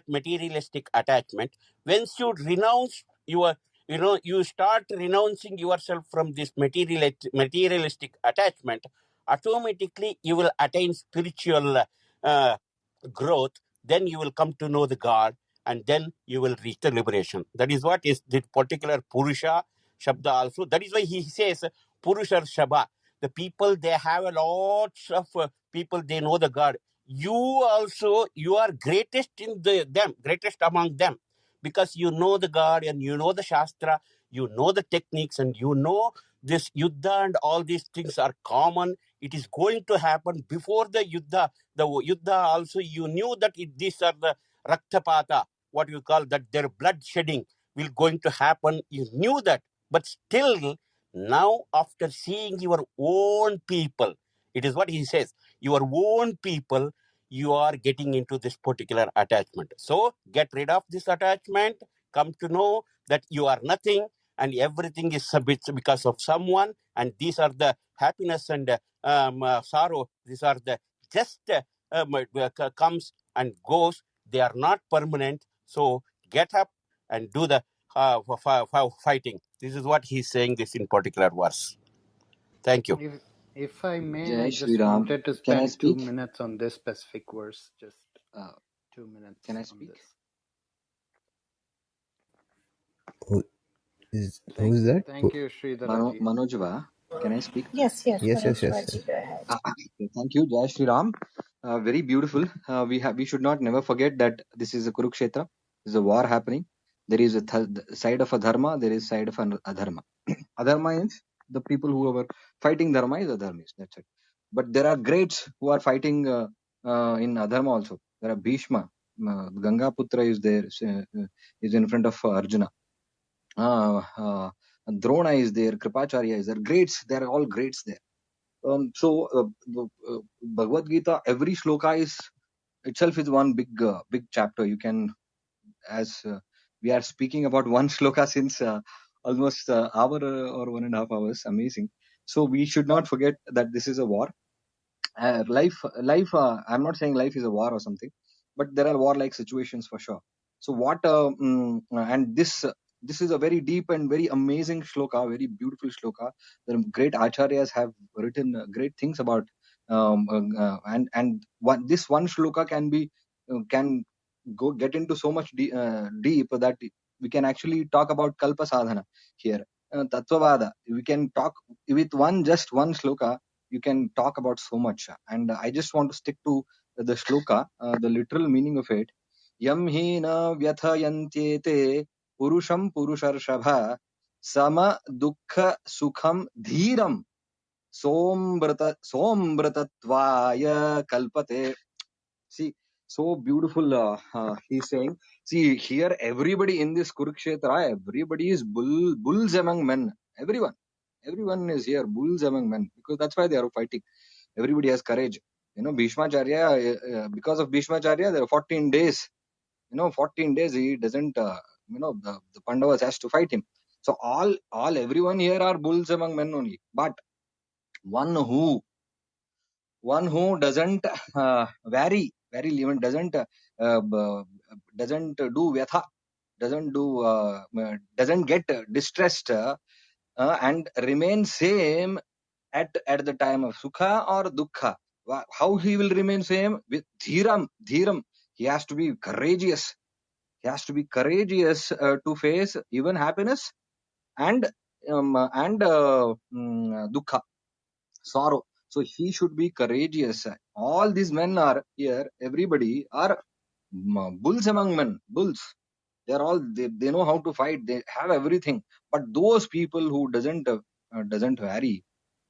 materialistic attachment. Once you renounce your, you start renouncing yourself from this materialistic attachment, automatically you will attain spiritual uh, growth. Then you will come to know the God, and then you will reach the liberation. That is what is the particular Purusha Shabda also. That is why he says Purusha Shabda. The people, they have a lot of people, they know the God. You also, you are greatest in them, greatest among them, because you know the God and you know the Shastra, you know the techniques, and you know this Yuddha and all these things are common. It is going to happen before the Yuddha. The Yuddha also, you knew that these are the Raktapata, what you call that, their blood shedding will going to happen. You knew that. But still, now after seeing your own people, it is what he says, your own people, you are getting into this particular attachment. So get rid of this attachment, come to know that you are nothing and everything is a bit because of someone, and these are the happiness and sorrow. These are the just comes and goes. They are not permanent. So get up and do the fighting. This is what he's saying this in particular verse. Thank you. If I may, I Jai Shri just Ram. wanted to Can I spend speak? 2 minutes on this specific verse. Just Uh, 2 minutes can I on speak? this. Who who is that? Thank you, Sridharaji. Manojva, can I speak? Yes, yes, Yes, yes, Manoj yes, Vaji, yes. go ahead. Okay, thank you, Jai Shri Ram. Very beautiful. We should not never forget that this is a Kurukshetra. There is a war happening. There is a side of a dharma. There is side of an adharma. Adharma is the people who are fighting dharma is adharmis. That's it. But there are greats who are fighting in adharma also. There are Bhishma. Ganga Putra is there. Is in front of Arjuna. Drona is there. Kripacharya is there. Greats. They are all greats there. Bhagavad Gita, every shloka is itself is one big chapter. You can, as we are speaking about one shloka since almost hour or 1.5 hours. Amazing. So we should not forget that this is a war. Life. I'm not saying life is a war or something, but there are war-like situations for sure. So what? And this is a very deep and very amazing shloka, very beautiful shloka. The great acharyas have written great things about. And this one shloka can be can go get into so much deep that we can actually talk about kalpa sadhana here. Tattvavada. We can talk with just one shloka. You can talk about so much, and I just want to stick to the shloka, the literal meaning of it. Yam hi na vyathayantyete purusham purusharshabha sama dukkha sukham dhiram sombratattvaya kalpate. See, so beautiful. He's saying, see here, everybody in this Kurukshetra, everybody is bulls among men. Everyone is here, bulls among men, because that's why they are fighting. Everybody has courage. Bhishmacharya, because of Bhishmacharya, there are 14 days. 14 days he doesn't. The Pandavas has to fight him. So everyone here are bulls among men only. But one who doesn't vary, even doesn't do vyatha, doesn't get distressed, and remain same at the time of sukha or dukkha. How he will remain same? With dhiram. He has to be courageous. To face even happiness and dukkha, sorrow. So he should be courageous. All these men are here. Everybody are bulls among men. Bulls. They know how to fight. They have everything. But those people who doesn't vary,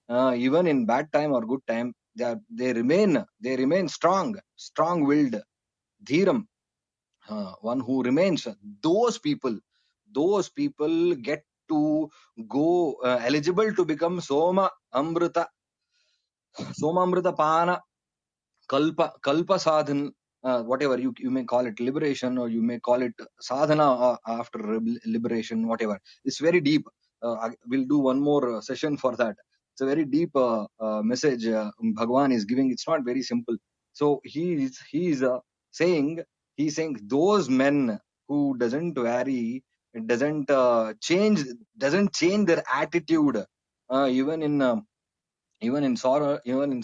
even in bad time or good time, they remain strong willed, dhiram. One who remains. Those people get to go eligible to become soma amrita pana kalpa sadhan, whatever you may call it, liberation, or you may call it sadhana after liberation, whatever. It's very deep. We'll do one more session for that. It's a very deep message Bhagwan is giving. It's not very simple. So he's saying those men who doesn't vary, doesn't change their attitude, even in sorrow, even in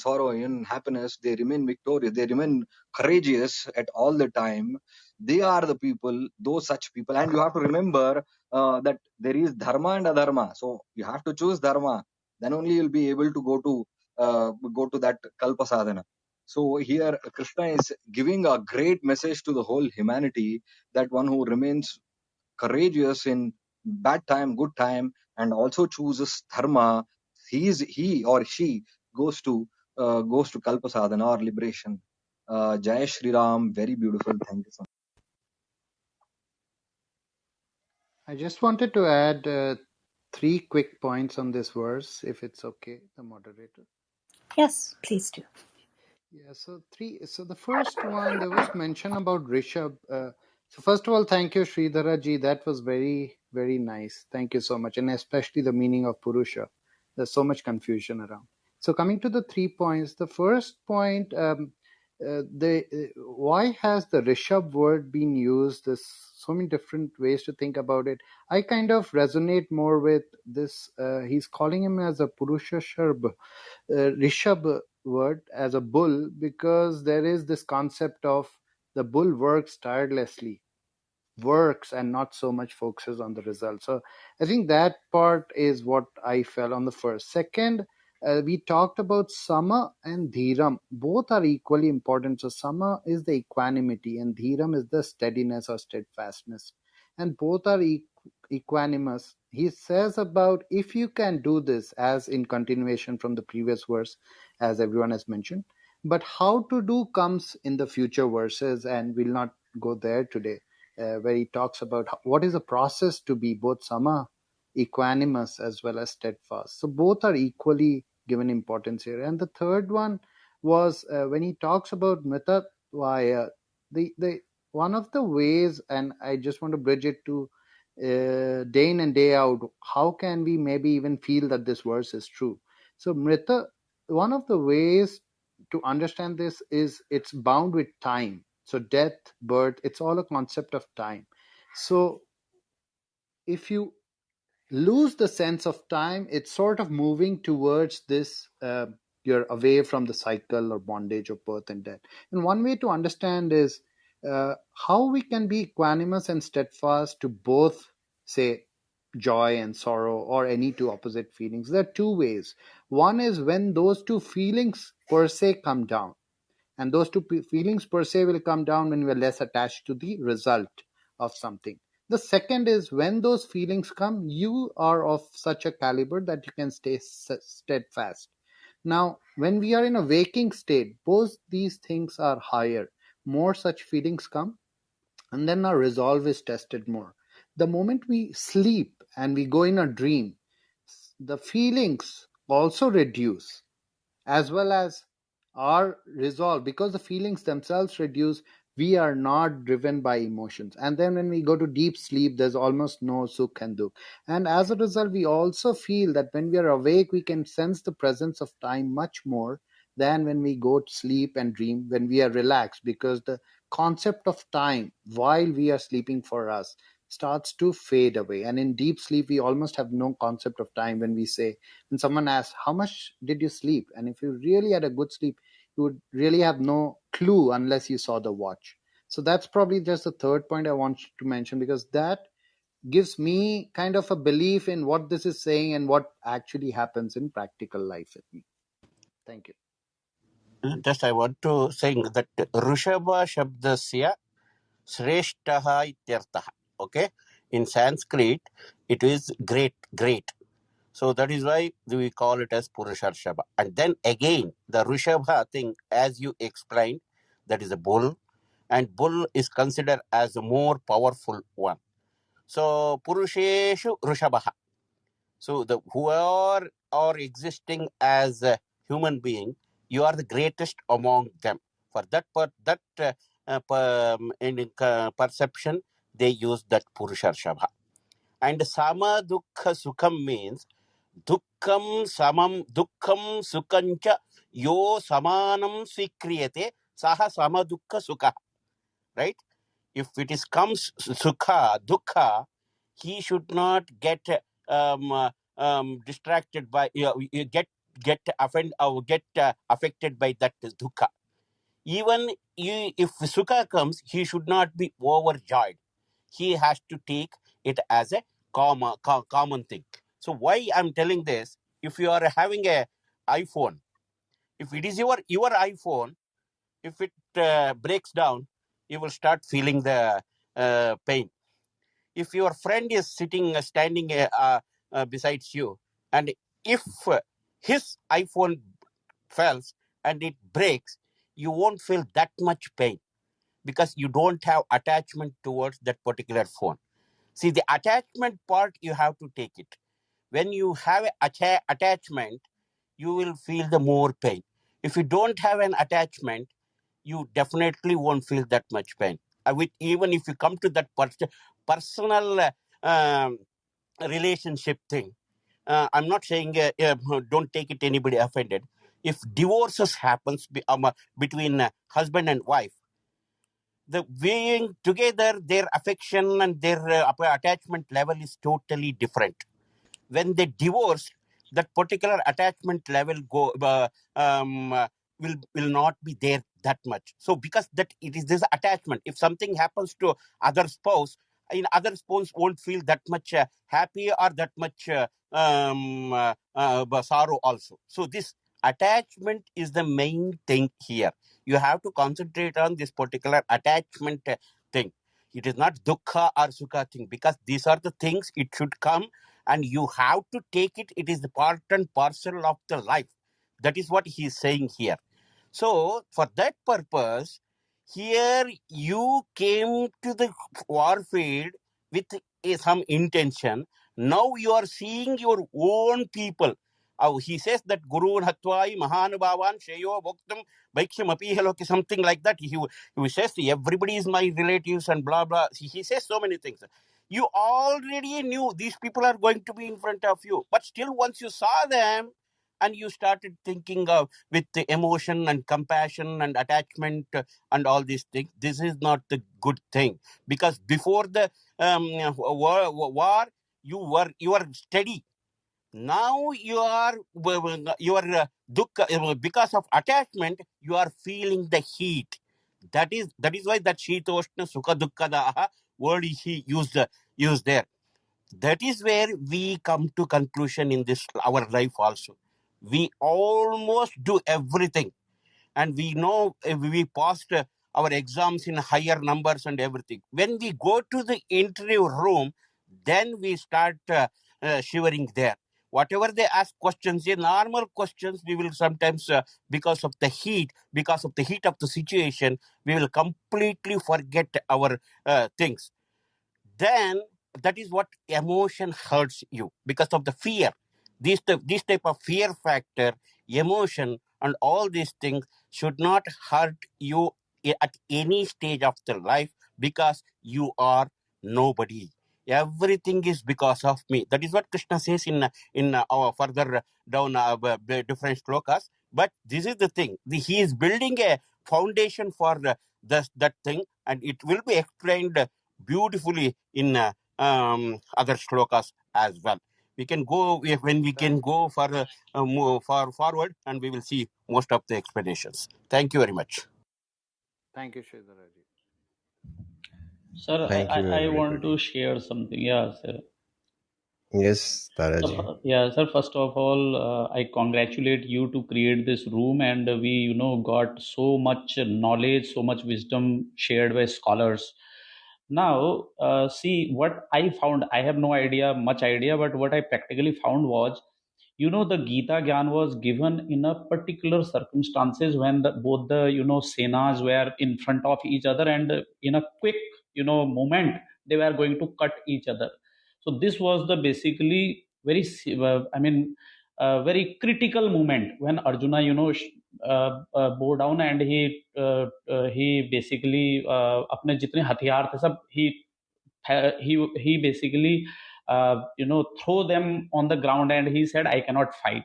happiness, they remain victorious, they remain courageous at all the time. They are the people, those such people. And you have to remember that there is dharma and adharma. So you have to choose dharma, then only you'll be able to go to that kalpa sadhana. So here Krishna is giving a great message to the whole humanity, that one who remains courageous in bad time, good time, and also chooses dharma, he or she goes to kalpa sadhana or liberation. Jai Shri Ram, very beautiful. Thank you so much. I just wanted to add 3 quick points on this verse, if it's okay, the moderator. Yes, please do. Yeah, so three. So the first one, there was mention about Rishabh. So first of all, thank you, Sridhara ji. That was very, very nice. Thank you so much, and especially the meaning of Purusha. There's so much confusion around. So coming to the 3 points, the first point, why has the Rishabh word been used? There's so many different ways to think about it. I kind of resonate more with this. He's calling him as a Purusha Sharb, Rishabh word as a bull, because there is this concept of the bull works tirelessly, works and not so much focuses on the result. So I think that part is what I felt on the first. Second, we talked about sama and dhiram. Both are equally important. So sama is the equanimity and dhiram is the steadiness or steadfastness. And both are equanimous. He says about if you can do this, as in continuation from the previous verse, as everyone has mentioned. But how to do comes in the future verses, and we'll not go there today, where he talks about what is the process to be both sama, equanimous, as well as steadfast. So both are equally given importance here. And the third one was when he talks about mritvaya, the one of the ways, and I just want to bridge it to day in and day out, how can we maybe even feel that this verse is true? So mrita, one of the ways to understand this is it's bound with time. So death, birth, it's all a concept of time. So if you lose the sense of time, it's sort of moving towards this, you're away from the cycle or bondage of birth and death. And one way to understand is how we can be equanimous and steadfast to both, say, joy and sorrow, or any two opposite feelings. There are two ways. One is when those two feelings per se come down, and those two feelings per se will come down when we're less attached to the result of something. The second is when those feelings come, you are of such a caliber that you can stay steadfast. Now, when we are in a waking state, both these things are higher. More such feelings come, and then our resolve is tested more. The moment we sleep and we go in a dream, the feelings also reduce, as well as our resolve, because the feelings themselves reduce. We are not driven by emotions, and then when we go to deep sleep, there's almost no sukh and dukh. And as a result, we also feel that when we are awake, we can sense the presence of time much more than when we go to sleep and dream when we are relaxed, because the concept of time while we are sleeping for us starts to fade away. And in deep sleep, we almost have no concept of time. When someone asks, how much did you sleep? And if you really had a good sleep, you would really have no clue unless you saw the watch. So that's probably just the third point I want to mention, because that gives me kind of a belief in what this is saying and what actually happens in practical life with me. Thank you. Just I want to say that Rishabha Shabdasya Shreshtaha Ityarthaha. Okay? In Sanskrit, it is great, great. So that is why we call it as Purusharshaba. And then again, the Rishabha thing, as you explained, that is a bull. And bull is considered as a more powerful one. So Purusheshu Rishabha. So the whoever are existing as a human being, you are the greatest among them. For that perception, they use that Purusharshaba. And Sama Dukkha Sukham means Dukkam Samam Dukkam Sukhancha Yo Samanam Svikriyate Saha Sama Dukkha Sukha. Right? If it is comes Sukha, Dukkha, he should not get distracted by get offend or get affected by that dukkha. Even if sukha comes, he should not be overjoyed. He has to take it as a common thing. So why I'm telling this? If you are having a iPhone, if it is your iPhone, if it breaks down, you will start feeling the pain. If your friend is standing besides you, and if his iPhone fails and it breaks, you won't feel that much pain because you don't have attachment towards that particular phone. See, the attachment part, you have to take it. When you have an attachment, you will feel the more pain. If you don't have an attachment, you definitely won't feel that much pain. Even if you come to that personal relationship thing, I'm not saying don't take it anybody offended. if divorces happens between husband and wife, the being together, their affection and their attachment level is totally different. When they divorce, that particular attachment level will not be there that much. So because that it is this attachment, if something happens to other spouse, in other spouse won't feel that much happy or that much sorrow also. So this attachment is the main thing here. You have to concentrate on this particular attachment thing. It is not dukkha or sukha thing, because these are the things it should come and you have to take it. It is the part and parcel of the life. That is what he is saying here. So for that purpose, here you came to the war field with some intention. Now you are seeing your own people. He says that Guru Hatvai Mahanubhavan Sheyo Bhoktam Bhaikshyam Apihaloki, something like that. He says everybody is my relatives and blah blah. He says so many things. You already knew these people are going to be in front of you. But still, once you saw them and you started thinking of with the emotion and compassion and attachment and all these things, this is not the good thing. Because before the war, you were steady. Now you are dukkha, because of attachment, you are feeling the heat. That is why that shitoshna sukha dukkha daha word he used there. That is where we come to conclusion in this our life also. We almost do everything, and we know we passed our exams in higher numbers and everything. When we go to the interview room, then we start shivering there. Whatever they ask questions, normal questions, we will sometimes, because of the heat of the situation, we will completely forget our things. Then that is what emotion hurts you, because of the fear. This type of fear factor, emotion, and all these things should not hurt you at any stage of the life, because you are nobody. Everything is because of me. That is what Krishna says in our further down different shlokas. But this is the thing. He is building a foundation for that thing, and it will be explained beautifully in other shlokas as well. We can go when we can go for more far forward, and we will see most of the explanations. Thank you very much. Thank you, Sridharaji. Sir, Thank you, I want to everybody. share something. Yeah, sir. Yes, Taraji. Yeah, sir. First of all, I congratulate you to create this room, and we, got so much knowledge, so much wisdom shared by scholars. Now, see what I found. I have no idea, much idea, but what I practically found was, the Gita Gyan was given in a particular circumstances when both the, senas were in front of each other, and in a quick, moment, they were going to cut each other. So this was the basically very, very critical moment when Arjuna, bowed down, and he basically अपने जितने हथियार थे सब he basically throw them on the ground, and he said, I cannot fight.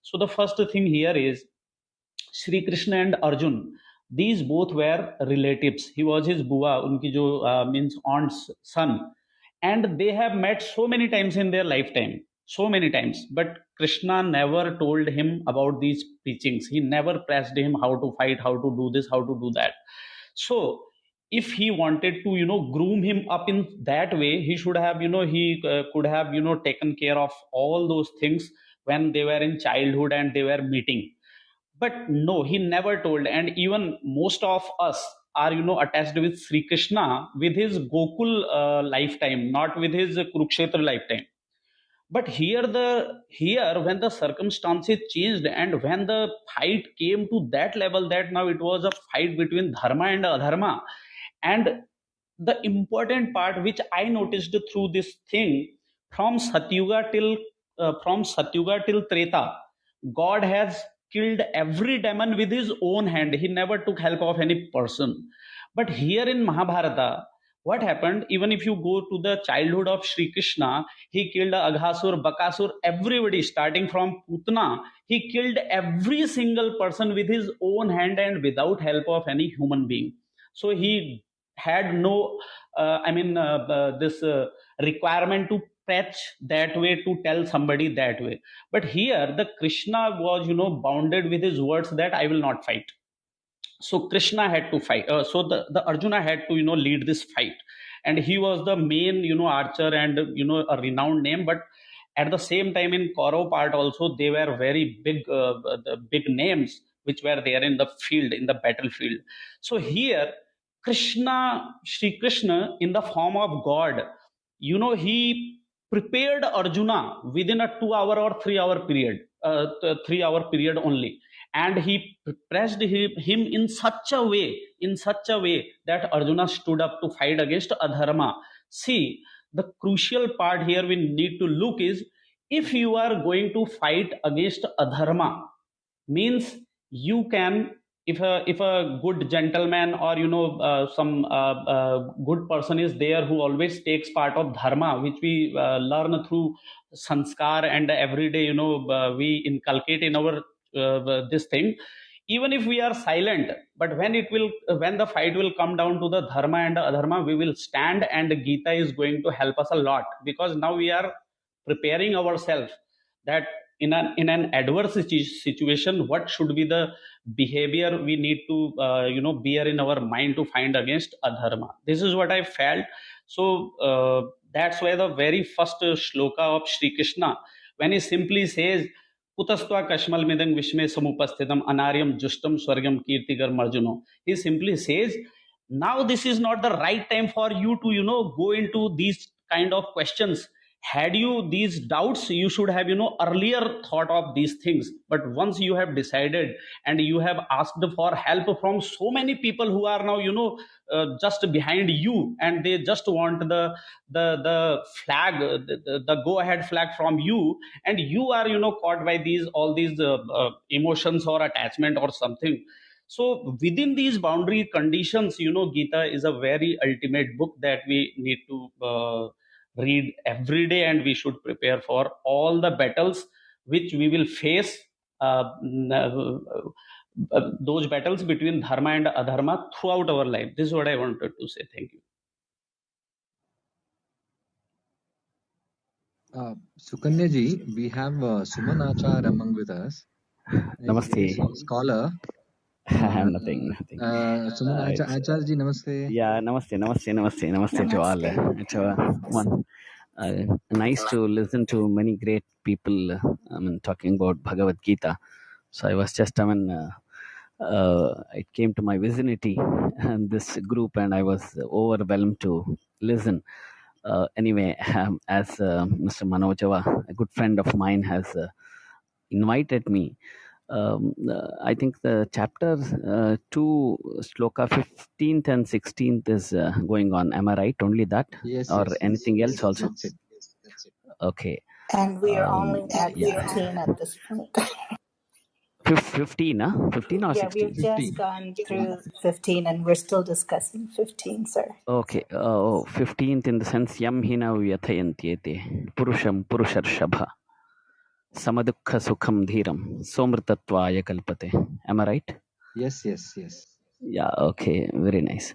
So the first thing here is Shri Krishna and Arjun, these both were relatives. He was his bua, unki jo means aunt's son, and they have met so many times in their lifetime, so many times. But Krishna never told him about these teachings. He never pressed him how to fight, how to do this, how to do that. So if he wanted to, groom him up in that way, he should have, he could have, taken care of all those things when they were in childhood and they were meeting. But no, he never told. And even most of us are, attached with Sri Krishna with his Gokul lifetime, not with his Kurukshetra lifetime. But here when the circumstances changed, and when the fight came to that level, that now it was a fight between dharma and adharma. And the important part which I noticed through this thing, from satyuga till treta, God has killed every demon with his own hand. He never took help of any person. But here in Mahabharata, What happened? Even if you go to the childhood of Sri Krishna, he killed Aghasur, Bakasur, everybody, starting from Putna. He killed every single person with his own hand and without help of any human being. So he had no, this requirement to patch that way, to tell somebody that way. But here, the Krishna was, bounded with his words that I will not fight. So Krishna had to fight. So the Arjuna had to lead this fight, and he was the main archer and a renowned name. But at the same time, in Kaurav part also, they were very big, the big names which were there in the field, in the battlefield. So here Krishna, Sri Krishna, in the form of God, he prepared Arjuna within a 2 hour or 3 hour period, 3 hour period only. And he pressed him in such a way that Arjuna stood up to fight against adharma. See, the crucial part here we need to look is, if you are going to fight against adharma, means you can, if a good gentleman, or some good person is there who always takes part of dharma, which we learn through sanskar, and every day we inculcate in our this thing. Even if we are silent, but when the fight will come down to the dharma and the adharma, we will stand, and Gita is going to help us a lot, because now we are preparing ourselves that in an adverse situation, what should be the behavior we need to bear in our mind to find against adharma. This is what I felt. So that's why the very first shloka of Sri Krishna, when he simply says kutastva kashmal midang vishme samupasthitam anaryam justam swargam kirtigar marjuno, he simply says, now this is not the right time for you to go into these kind of questions. Had you these doubts, you should have earlier thought of these things. But once you have decided, and you have asked for help from so many people who are now just behind you, and they just want the flag, the go ahead flag from you, and you are caught by these all these emotions or attachment or something. So within these boundary conditions, Gita is a very ultimate book that we need to read every day, and we should prepare for all the battles which we will face, those battles between dharma and adharma throughout our life. This is what I wanted to say. Thank you. Sukanya ji, we have Suman Achar among with us. Namaste. He is a scholar. Nothing. Suman Achar ji, namaste. Yeah, namaste to all. It's nice to listen to many great people talking about Bhagavad Gita. So I was just, it came to my vicinity and this group, and I was overwhelmed to listen. Anyway, as Mr. Manojava, a good friend of mine, has invited me. I think the chapter 2, sloka 15th and 16th is going on. Am I right? Only that? Yes, Or yes, anything else also? that's it. Okay. And we are only at Yeah. 15 at this point. 15, huh? 15 or Yeah, 16? we've just 15. gone through 15 and we're still discussing 15, sir. Okay. 15th in the sense, yam hina vyathayantyete purusham purusharshabha samadukha sukham dhiram somritattvaya kalpate. Am I right? Yes. Yeah, okay. Very nice.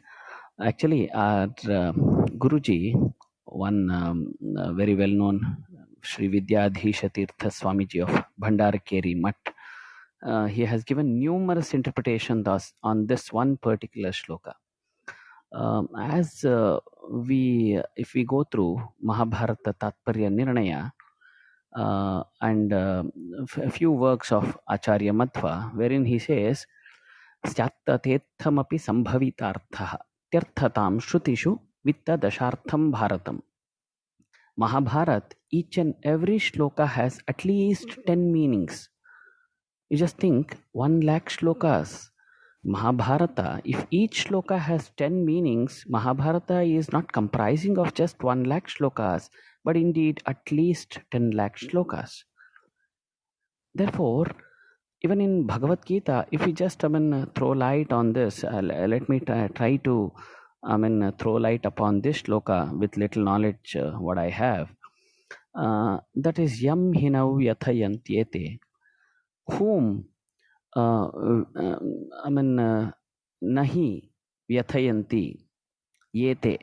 Actually, our Guruji, one very well-known Sri Vidyadhisha Tirtha Swamiji of Bhandarakeri Mutt, he has given numerous interpretations on this one particular shloka. If we go through Mahabharata Tatparya Nirnaya and a few works of Acharya Madhva, wherein he says, स्यात्तथेत्थमपि संभवितार्थः त्यर्थतां श्रुतिषु वित्तदशार्थं bharatam. Mahabharat, each and every shloka has at least 10 meanings. You just think, 1 lakh shlokas. Mahabharata, if each shloka has 10 meanings, Mahabharata is not comprising of just 1 lakh shlokas, but indeed at least 10 lakh shlokas. Therefore, even in Bhagavad Gita, if we just throw light on this, let me try to throw light upon this shloka with little knowledge what I have. That is yam hinav yathayantyete, whom nahi yathayanti yete.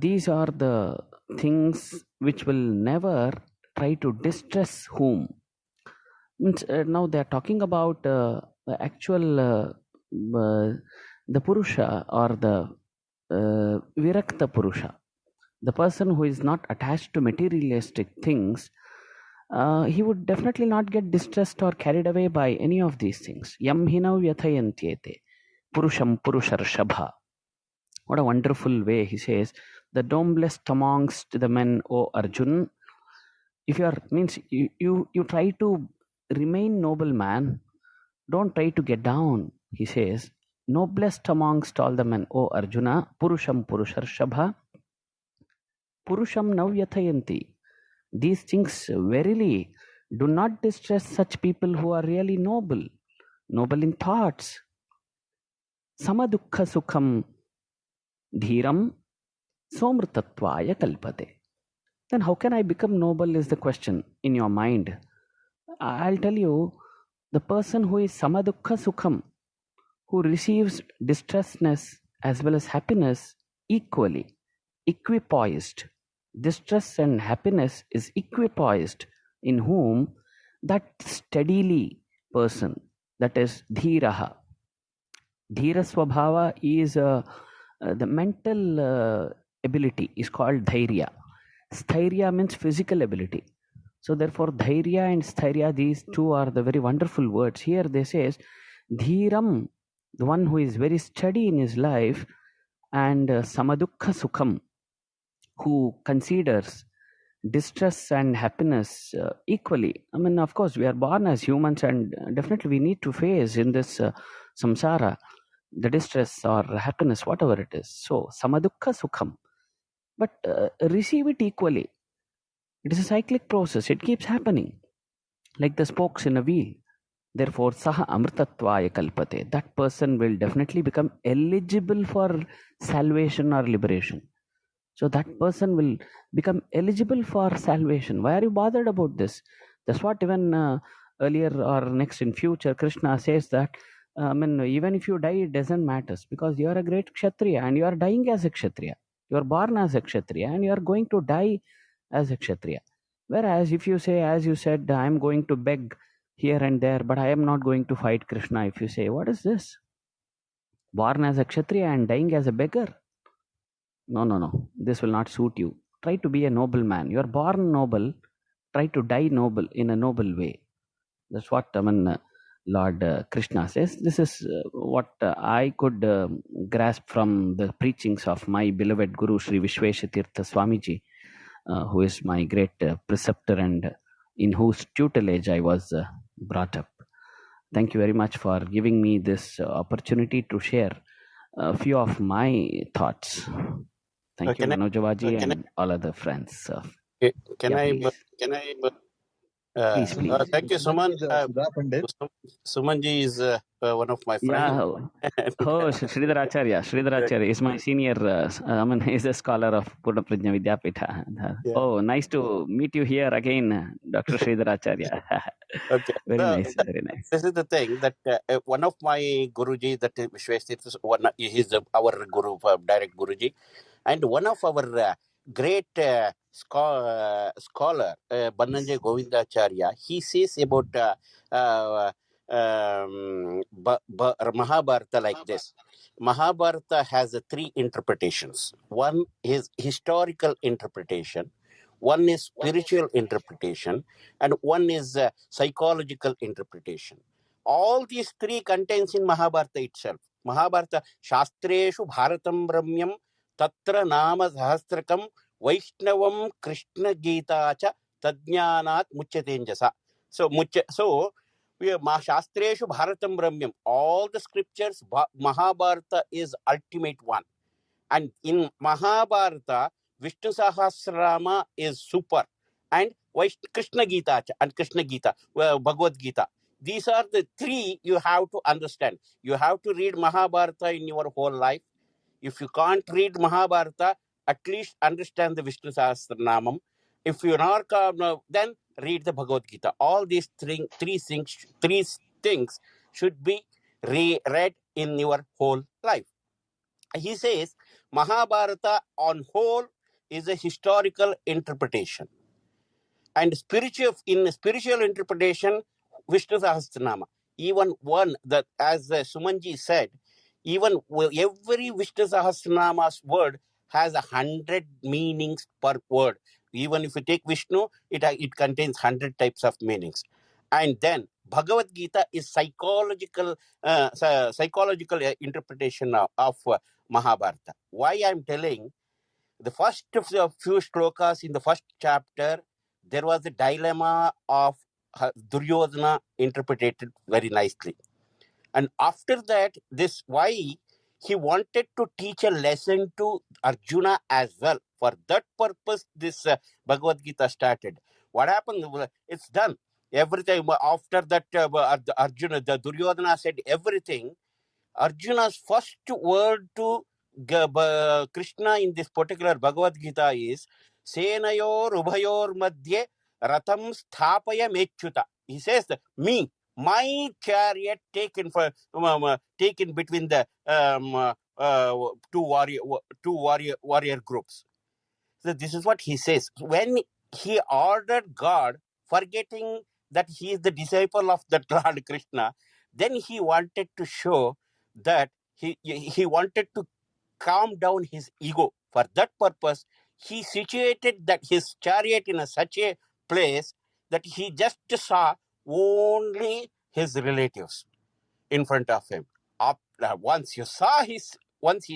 These are the things which will never try to distress whom. Now they are talking about the actual the Purusha or the Virakta Purusha, the person who is not attached to materialistic things. He would definitely not get distressed or carried away by any of these things. Yam hinav yathayantyete purusham purusharshabha. What a wonderful way he says, the noblest amongst the men, O Arjun. If you are means you try to remain noble man, don't try to get down. He says, noblest amongst all the men, O Arjuna, purusham purusharshabha, purusham navyathayanti. These things verily do not distress such people who are really noble, noble in thoughts. Samadukha sukham dhiram somrtatvaya kalpate. Then how can I become noble is the question in your mind. I'll tell you, the person who is samadukha sukham, who receives distressness as well as happiness equally, equipoised. Distress and happiness is equipoised in whom? That steadily person, that is dhiraha. Dhira swabhava is the mental ability is called dhairya. Sthairya means physical ability. So therefore dhairya and sthairya, these two are the very wonderful words. Here they says dhiram, the one who is very steady in his life, and samadukha sukham, who considers distress and happiness equally. Of course, we are born as humans, and definitely we need to face in this samsara the distress or happiness, whatever it is. So, samadukha sukham. But receive it equally. It is a cyclic process. It keeps happening. Like the spokes in a wheel. Therefore, saha amrtatvaya kalpate. That person will definitely become eligible for salvation or liberation. So that person will become eligible for salvation. Why are you bothered about this? That's what even earlier or next in future, Krishna says that, even if you die, it doesn't matter, because you are a great Kshatriya and you are dying as a Kshatriya. You are born as a Kshatriya and you are going to die as a Kshatriya. Whereas if you say, as you said, I am going to beg here and there, but I am not going to fight Krishna. If you say, what is this? Born as a Kshatriya and dying as a beggar? No. This will not suit you. Try to be a noble man. You are born noble. Try to die noble in a noble way. That's what Lord Krishna says. This is what I could grasp from the preachings of my beloved Guru Sri Vishveshatirtha Swamiji, who is my great preceptor and in whose tutelage I was brought up. Thank you very much for giving me this opportunity to share a few of my thoughts. Thank you, Can I Manojavaji and all other friends. can Yeah, I please. Please, please. thank you, Suman. Sudha Pandit. Sumanji is one of my friends. Yeah. Oh, Sridhar Acharya is my senior. He's a scholar of Purna Prajna Vidyapitha. Yeah. Oh, nice to meet you here again, Dr. Sridhar Acharya. Okay. Very So nice, very nice. this is the thing that one of my Guruji, that is Vishwesthit, he's our Guru, direct Guruji, and one of our great scholar, Bannanjay Govindacharya, he says about Mahabharata like this. Mahabharata has three interpretations. One is historical interpretation, one is spiritual interpretation, and one is psychological interpretation. All these three contains in Mahabharata itself. Mahabharata Shastreshu Bharatam Brahmyam Tatra Nama Sahasrakam Vaishnavam Krishna Gita cha Tadnyanat Muchatenjasa. So Shastreshu Bharatam Brahmyam. All the scriptures, Mahabharata is ultimate one. And in Mahabharata, Vishnu Sahasrama is super. And Krishna Gita and Krishna Gita, Bhagavad Gita. These are the three you have to understand. You have to read Mahabharata in your whole life. If you can't read Mahabharata, at least understand the Vishnu Sahasranamam. If you're not, then read the Bhagavad Gita. All these three things should be read in your whole life. He says Mahabharata on whole is a historical interpretation, and in spiritual interpretation, Vishnu Sahasranama, even one that, as Sumanji said, even every Vishnu Sahasranama's word has 100 meanings per word. Even if you take Vishnu, it contains 100 types of meanings. And then Bhagavad Gita is psychological interpretation of Mahabharata. Why I'm telling? The first few shlokas in the first chapter, there was a dilemma of Duryodhana interpreted very nicely. And after that, this why he wanted to teach a lesson to Arjuna as well. For that purpose, this Bhagavad Gita started. What happened? It's done. Every time after that, Arjuna, the Duryodhana said everything. Arjuna's first word to Krishna in this particular Bhagavad Gita is Senayor Ubhayor Madhye Ratam Sthapaya Mechuta. He says, me, my chariot taken between the two warrior groups. So this is what he says. When he ordered God, forgetting that he is the disciple of the Lord Krishna, then he wanted to show that he wanted to calm down his ego. For that purpose, he situated that his chariot in such a place that he just saw only his relatives in front of him. Once he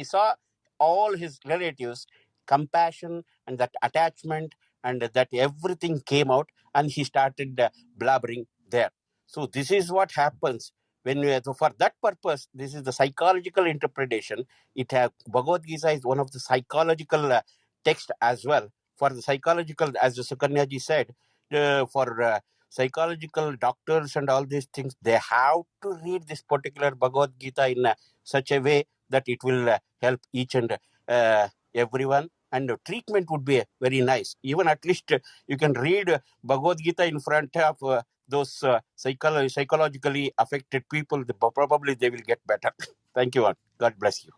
saw all his relatives, compassion and that attachment and that everything came out, and he started blabbering there. So this is what happens when so for that purpose, this is the psychological interpretation. Bhagavad Gita is one of the psychological text as well. For the psychological, as the Sukanya ji said, for psychological doctors and all these things, they have to read this particular Bhagavad Gita in such a way that it will help each and everyone, and treatment would be very nice. Even at least you can read Bhagavad Gita in front of those psychologically affected people. Probably they will get better. Thank you all. God bless you.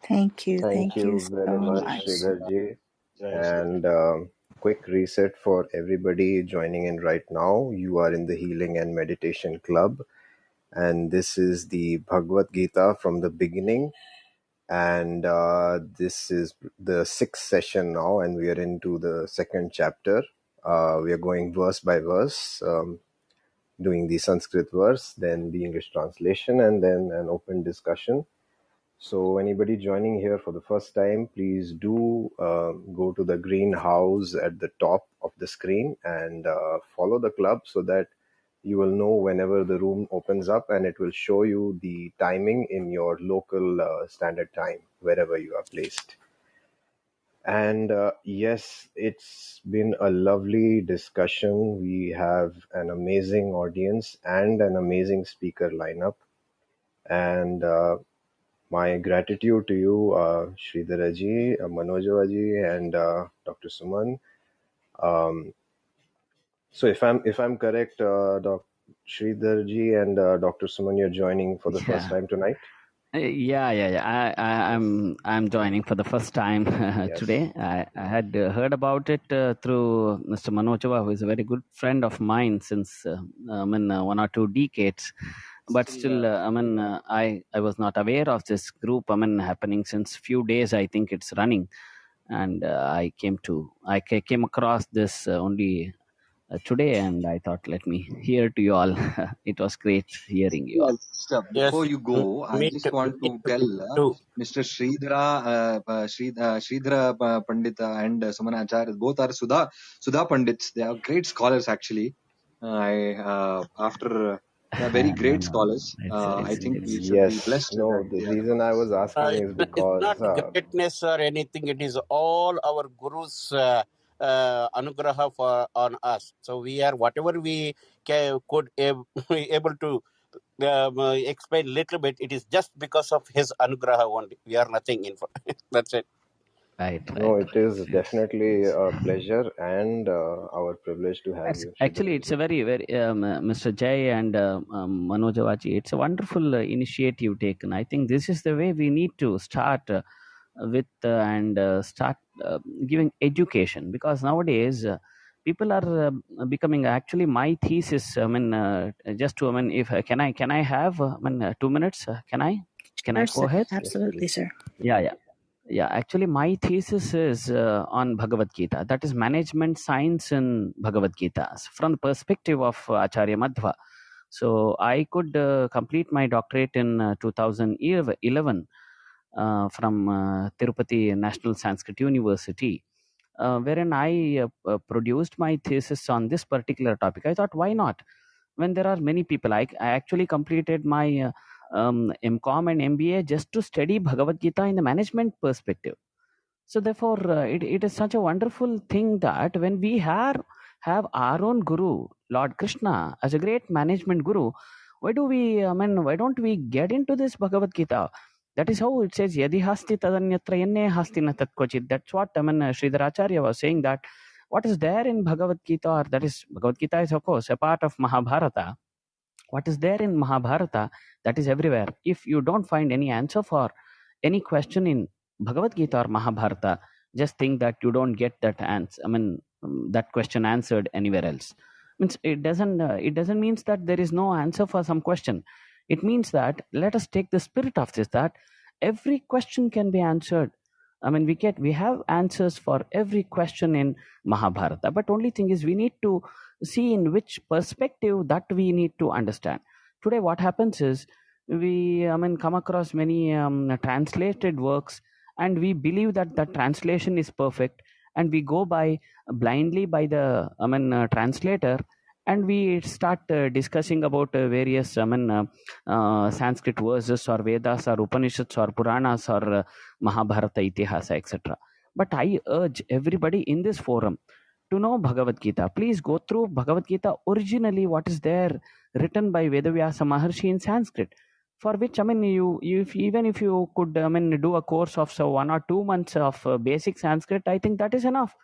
Thank you. Thank Thank you you so very much, much. Sridharji. Jai Shri Ram. And quick reset for everybody joining in right now. You are in the Healing and Meditation Club, and this is the Bhagavad Gita from the beginning. And this is the sixth session now, and we are into the second chapter. We are going verse by verse, doing the Sanskrit verse, then the English translation, and then an open discussion. So anybody joining here for the first time, please do go to the green house at the top of the screen and follow the club so that you will know whenever the room opens up, and it will show you the timing in your local standard time, wherever you are placed. And yes, it's been a lovely discussion. We have an amazing audience and an amazing speaker lineup. And my gratitude to you, Sridharaji, Manojovaji, and Dr. Suman. So if I'm correct, Sridharji and Dr. Suman, you're joining for the first Yeah. time tonight. Yeah. Yes. I'm joining for the first time Yes. today. I had heard about it through Mr. Manojava, who is a very good friend of mine since 1 or 2 decades. But still, I was not aware of this group. Happening since few days. I think it's running, and I came across this only today, and I thought, let me hear to you all. It was great hearing you all. Yes, before Yes, you go, I me just too. want to tell Too. Mr. Sridhara Pandita and Samana Acharya, both are Sudha Pandits. They are great scholars actually. They are very No, great no, no. scholars. I think we should be Yes. blessed that No, the they are reason among I us. was asking is It's because not greatness or anything. It is all our Guru's anugraha on us. So we are whatever we could able to explain little bit. It is just because of his anugraha only. We are nothing in. That's it. Right, No, right, it right. is definitely a pleasure and our privilege to have That's you, actually, it's Sridharaji. a very Mr. Jay and Manoj Awaji, it's a wonderful initiative taken. I think this is the way we need to start with and start giving education, because nowadays people are becoming, actually my thesis. I mean, just to, I mean, if can I have 2 minutes? Can I Sure, go sir. ahead? Yes, Absolutely, please. sir. Yeah. Yeah, actually, my thesis is on Bhagavad Gita. That is management science in Bhagavad Gita from the perspective of Acharya Madhva. So I could complete my doctorate in 2011 from Tirupati National Sanskrit University, wherein I produced my thesis on this particular topic. I thought, why not? When there are many people, I actually completed my MCom and MBA just to study Bhagavad Gita in the management perspective. So therefore, it is such a wonderful thing that when we have our own guru, Lord Krishna, as a great management guru, why don't we get into this Bhagavad Gita? That is how it says, Yadi hasti tadanyatra yenne hasti na tatkochit. That's what Sridharacharya was saying, that what is there in Bhagavad Gita, or that is, Bhagavad Gita is of course a part of Mahabharata. What is there in Mahabharata, that is everywhere. If you don't find any answer for any question in Bhagavad Gita or Mahabharata, just think that you don't get that answer. I mean, that question answered anywhere else. Means it doesn't means that there is no answer for some question. It means that let us take the spirit of this, that every question can be answered. I mean, we have answers for every question in Mahabharata, but only thing is we need to see in which perspective that we need to understand. Today what happens is, we come across many translated works, and we believe that the translation is perfect, and we go by blindly by the translator, and we start discussing about various Sanskrit verses or Vedas or Upanishads or Puranas or Mahabharata, Itihasa, etc. But I urge everybody in this forum to know Bhagavad Gita. Please go through Bhagavad Gita originally, what is there written by Vedavyasa Maharshi in Sanskrit. For which, even if you could, do a course of 1 or 2 months of basic Sanskrit, I think that is enough.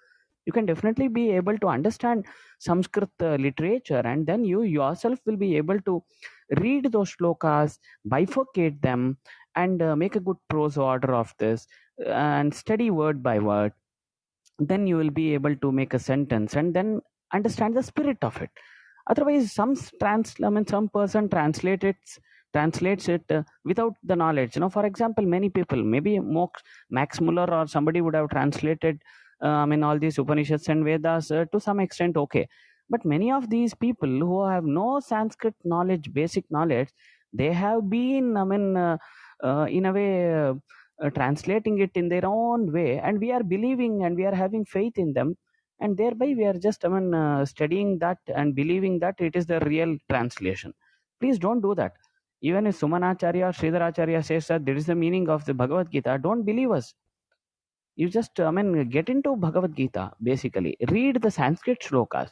You can definitely be able to understand Sanskrit literature, and then you yourself will be able to read those shlokas, bifurcate them, and make a good prose order of this, and study word by word. Then you will be able to make a sentence and then understand the spirit of it. Otherwise, some person translates it without the knowledge. For example, many people, maybe Max Muller or somebody would have translated all these Upanishads and Vedas to some extent, okay. But many of these people who have no Sanskrit knowledge, basic knowledge, they have been in a way translating it in their own way, and we are believing and we are having faith in them, and thereby we are just studying that and believing that it is the real translation. Please don't do that. Even if Sumanacharya or Sridharacharya says that this is the meaning of the Bhagavad Gita, don't believe us. You just get into Bhagavad Gita, basically read the Sanskrit shlokas,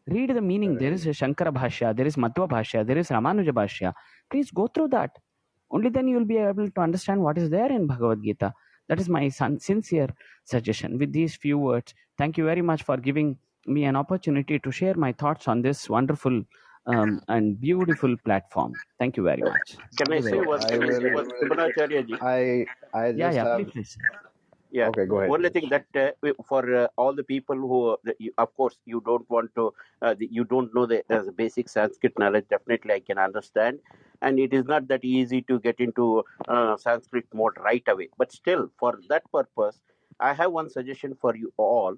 read the meaning. There Correct. is a Shankara Bhashya, there is Madhva Bhashya, there is Ramanuja Bhashya. Please go through that. Only then you will be able to understand what is there in Bhagavad Gita. That is my sincere suggestion. With these few words, thank you very much for giving me an opportunity to share my thoughts on this wonderful and beautiful platform. Thank you very much. Can I Very, say very one I thing, will. Subhanacharya ji? I just yeah. have. Please. Yeah, Okay, go ahead, only thing please. that for all the people who, of course, you don't want to, you don't know the basic Sanskrit knowledge. Definitely, I can understand, and it is not that easy to get into Sanskrit mode right away. But still, for that purpose, I have one suggestion for you all: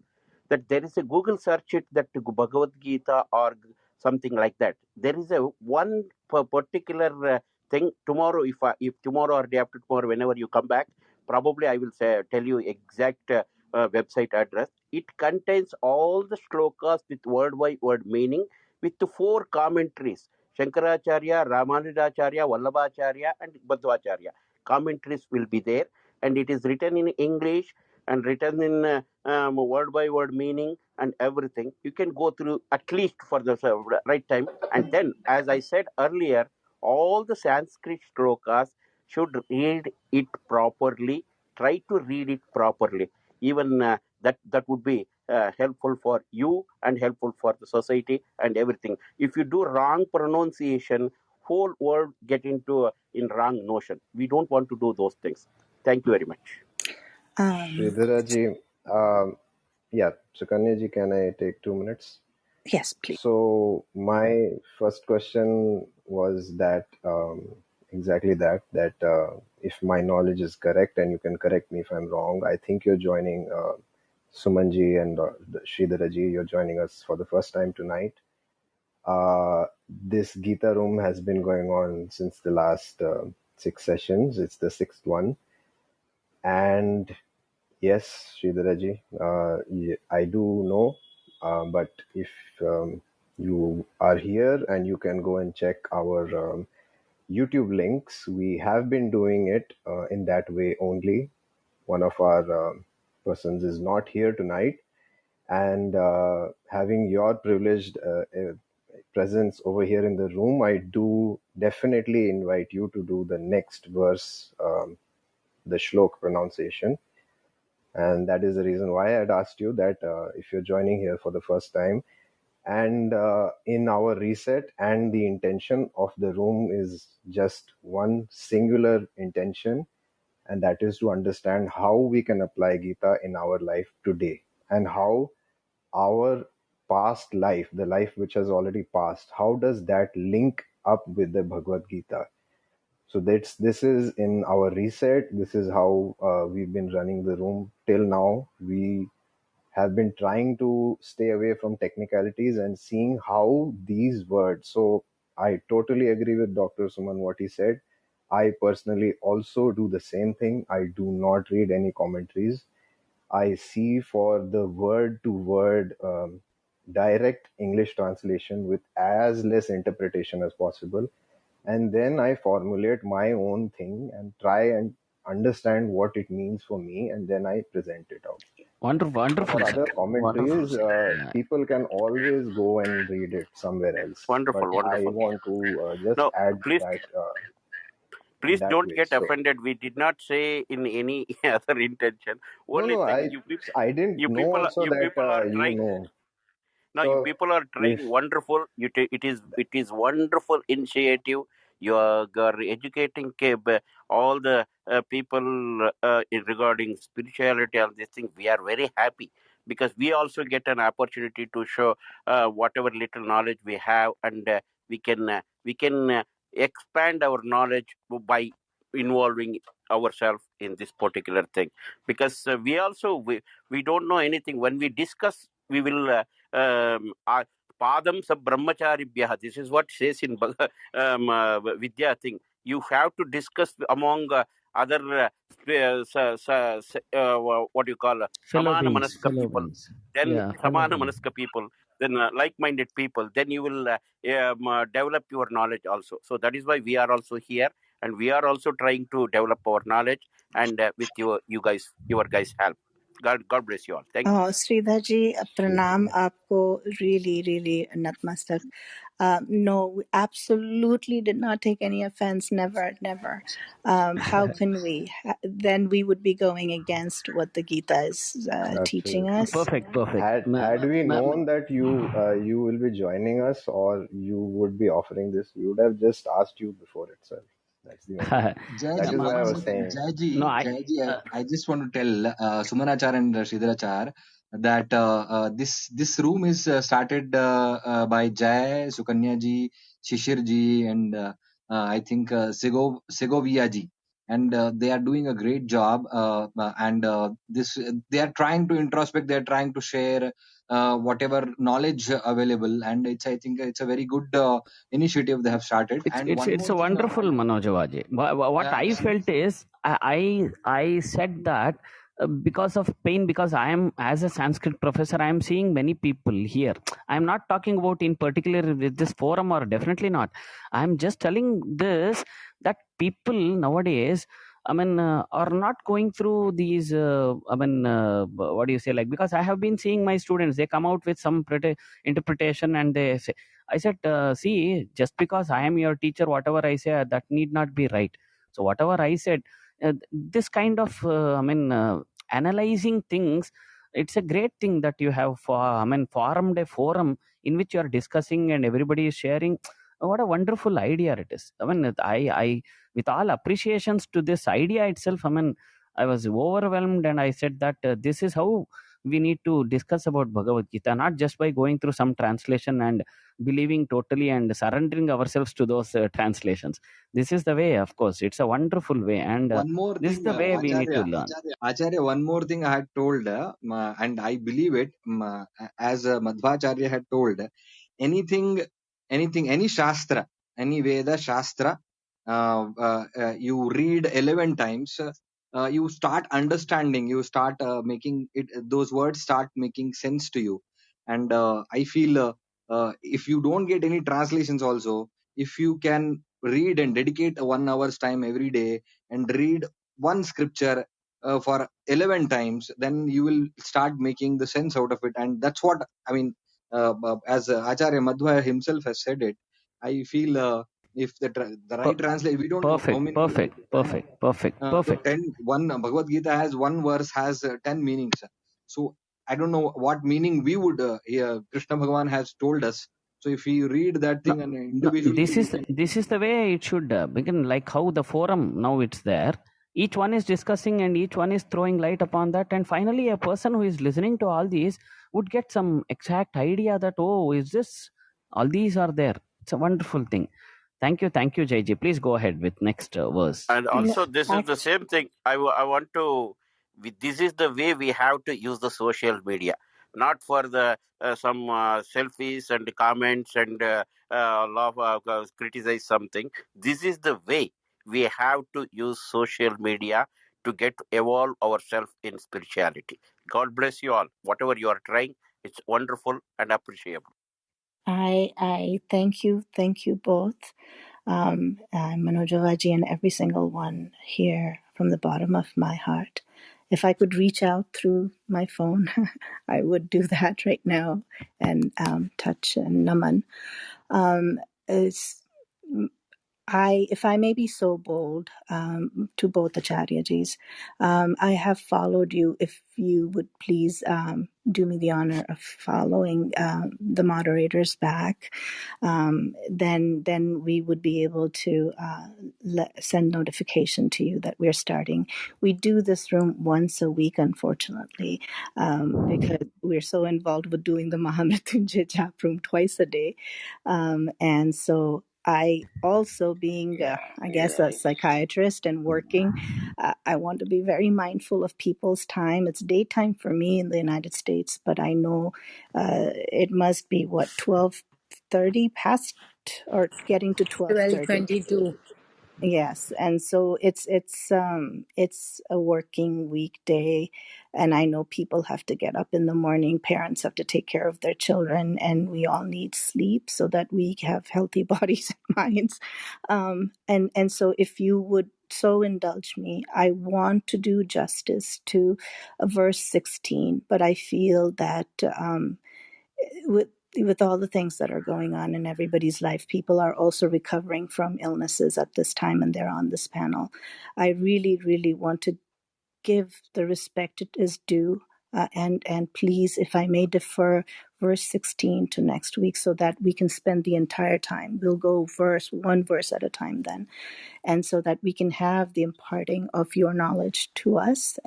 that there is a Google search it, that Bhagavad Gita or something like that. There is a one particular thing. Tomorrow, if tomorrow or day after tomorrow, whenever you come back, probably I will tell you exact website address. It contains all the shlokas with word by word meaning, with the 4 commentaries: Shankaracharya, Ramanujacharya, Vallabhacharya, and Madhvacharya. Commentaries will be there, and it is written in English and written in word by word meaning and everything. You can go through at least for the right time. And then, as I said earlier, all the Sanskrit shlokas should read it properly. Try to read it properly. Even that would be helpful for you and helpful for the society and everything. If you do wrong pronunciation, whole world get into in wrong notion. We don't want to do those things. Thank you very much. Sridharaji, yeah, Sukanya ji, can I take 2 minutes? Yes, please. So my first question was that exactly that if my knowledge is correct, and you can correct me if I'm wrong, I think you're joining Sumanji and Sridharaji, you're joining us for the first time tonight. This Gita room has been going on since the last 6 sessions. It's the 6th one. And yes, Sridharaji, I do know, but if you are here and you can go and check our YouTube links, we have been doing it in that way only. One of our persons is not here tonight, and having your privileged presence over here in the room, I do definitely invite you to do the next verse, the shlok pronunciation. And that is the reason why I had asked you that if you're joining here for the first time, and in our reset, and the intention of the room is just one singular intention, and that is to understand how we can apply Gita in our life today, and how our past life, the life which has already passed, how does that link up with the Bhagavad Gita? So this is in our reset. This is how we've been running the room till now. We have been trying to stay away from technicalities and seeing how these words. So I totally agree with Dr. Suman what he said. I personally also do the same thing. I do not read any commentaries. I see for the word to word direct English translation with as less interpretation as possible. And then I formulate my own thing and try and understand what it means for me, and then I present it out. Wonderful, For sir. other Wonderful, commentaries, sir. people can always go and read it somewhere else. But Wonderful, I wonderful. want to just Now, add please, that in please that don't way. get So offended. We did not say in any other intention. no, Only thing I didn't know also you that people are you trying. know. No, you So people are trying if wonderful. It is wonderful initiative. You are educating all the people regarding spirituality and this thing. We are very happy because we also get an opportunity to show whatever little knowledge we have, and we can expand our knowledge by involving ourselves in this particular thing, because we don't know anything. When we discuss, we will padam sa brahmacharibhyah. This is what says in Vidya thing. You have to discuss among other what you call Fellow samana beings, manaska fellow people. beings. Then Yeah, fellow samana beings. manaska people, then like-minded people. Then you will develop your knowledge also. So that is why we are also here, and we are also trying to develop our knowledge, and with your guys help. God bless you all. Thank you. Shridhar जी प्रणाम Sridhar. आपको really really नतमस्तक. No, we absolutely did not take any offense. Never, never. How can we? Then we would be going against what the Gita is teaching Absolutely. us. Perfect, perfect. Had we known that you will be joining us, or you would be offering this, we would have just asked you before itself. That's the only thing. That Jayaji, is why I one was second. saying. no, Jayaji, I just want to tell Sumanachar and Sridharachar that this room is started by Jay, Sukanya ji, Shishir ji, and I think Segovia ji, and they are doing a great job. And this they are trying to introspect. They are trying to share whatever knowledge available, and I think it's a very good initiative they have started. And one it's more a thing I wonderful want. Manojawaji. What I felt is I said that because of pain, because I am, as a Sanskrit professor, I am seeing many people here. I am not talking about in particular with this forum, or definitely not. I am just telling this, that people nowadays I mean, are not going through these, what do you say, like, because I have been seeing my students, they come out with some interpretation and they say, I said, see, just because I am your teacher, whatever I say, that need not be right. So whatever I said, this kind of, analyzing things, it's a great thing that you have formed a forum in which you are discussing and everybody is sharing. What a wonderful idea it is. I mean, I with all appreciations to this idea itself, I mean, I was overwhelmed and I said that this is how we need to discuss about Bhagavad Gita, not just by going through some translation and believing totally and surrendering ourselves to those translations. This is the way, of course, it's a wonderful way, and One more this is thing, the way we need to Acharya, learn. Acharya, one more thing I had told, and I believe it, as Madhvacharya had told, anything, any Shastra, any Veda Shastra, you read 11 times, you start understanding, you start making it, those words start making sense to you. And I feel if you don't get any translations also, if you can read and dedicate 1 hour's time every day and read one scripture for 11 times, then you will start making the sense out of it. And that's what I mean, as Acharya Madhva himself has said it. I feel if the right translate, we don't know how Perfect, many, perfect, perfect, perfect, so perfect. 10, one Bhagavad Gita has one verse has 10 meanings. So I don't know what meaning we would Krishna Bhagavan has told us. So if we read that No, thing and no, individually we can. this is the way it should begin. Like how the forum now it's there. Each one is discussing and each one is throwing light upon that, and finally, a person who is listening to all these would get some exact idea that, oh, is this all these are there. It's a wonderful thing. Thank you, JJ. Please go ahead with next verse. And No, also, this is the act. same thing. I want to. This is the way we have to use the social media, not for the some selfies and comments and criticize something. This is the way we have to use social media to get evolve ourselves in spirituality. God bless you all. Whatever you are trying, it's wonderful and appreciable. I thank you both, Manojavaji and every single one here from the bottom of my heart. If I could reach out through my phone, I would do that right now and touch and naman. It's, if I may be so bold, to both Acharyajis, I have followed you. If you would please do me the honor of following the moderators back, then we would be able to send notification to you that we're starting. We do this room once a week, unfortunately, because we're so involved with doing the Mahamrityunjay Jap room twice a day, and so I also, being, I guess, a psychiatrist and working, I want to be very mindful of people's time. It's daytime for me in the United States, but I know it must be, 12:30 past or getting to 12:30. 12:22. Yes, and so it's a working weekday, and I know people have to get up in the morning, parents have to take care of their children, and we all need sleep so that we have healthy bodies and minds. And so if you would so indulge me, I want to do justice to verse 16, but I feel that with all the things that are going on in everybody's life, people are also recovering from illnesses at this time, and they're on this panel. I really, really want to give the respect it is due, and please, if I may defer verse 16 to next week so that we can spend the entire time. We'll go one verse at a time then, and so that we can have the imparting of your knowledge to us,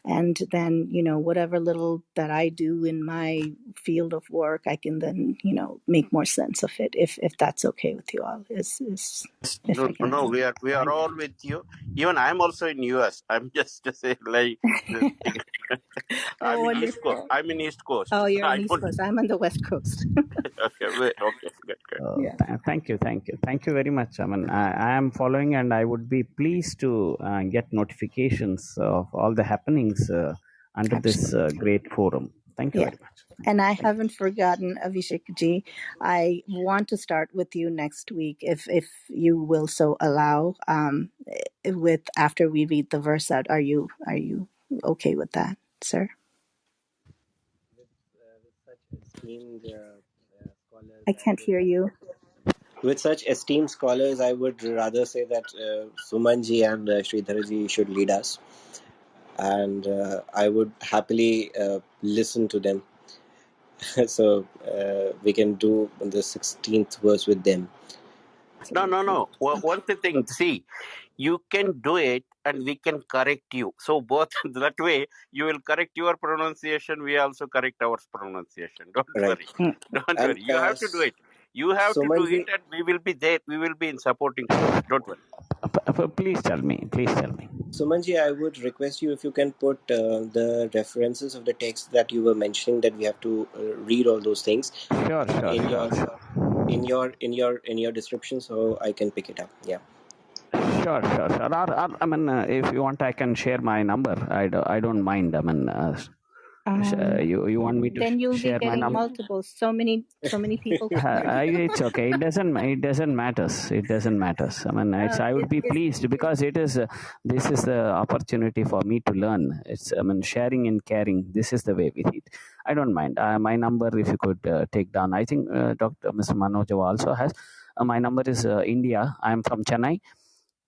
and then, whatever little that I do in my field of work, I can then, make more sense of it, if that's okay with you all, is if No, I can. no, we are all with you. Even I'm also in US. I'm just to say like this thing. Oh, I'm in East Coast. wonderful. I'm in East Coast. Oh, you're I on East don't. Coast. I'm on the West Coast. Okay, wait, okay, good, good. Yeah. Thank you very much. I mean, I am following, and I would be pleased to get notifications of all the happenings under this Absolutely. great forum. Thank you Yeah. very much. And I Thank you. haven't forgotten, Avishek ji. I want to start with you next week, if you will so allow. With after we read the verse out, are you okay with that, sir? With such esteemed scholars, I I can't would. hear you. With such esteemed scholars, I would rather say that Sumanji and Sridharji should lead us, and I would happily listen to them. So we can do the 16th verse with them. Absolutely. Okay. One thing, see, you can do it and we can correct you. So both that way, you will correct your pronunciation. We also correct our pronunciation. Don't Right. worry. Mm. Don't And worry. You have to do it. You have to do it, Sumanji, and we will be there. We will be in supporting force. Don't worry. Please tell me. Please tell me. Sumanji, I would request you if you can put the references of the text that you were mentioning, that we have to read all those things Sure, sure, in sure, your sure. description, so I can pick it up. Yeah. Sure, sure, sure. I mean, if you want, I can share my number. I don't mind. I mean, you want me to Then you'll be share my getting number? multiple. So many people can hear you. It's okay. It doesn't matters. It doesn't matters. I mean, I would be It's pleased because it is. This is the opportunity for me to learn. It's. I mean, sharing and caring. This is the way we eat. I don't mind. My number, if you could take down. I think Dr. Mr. Manoj also has. My number is India. I am from Chennai.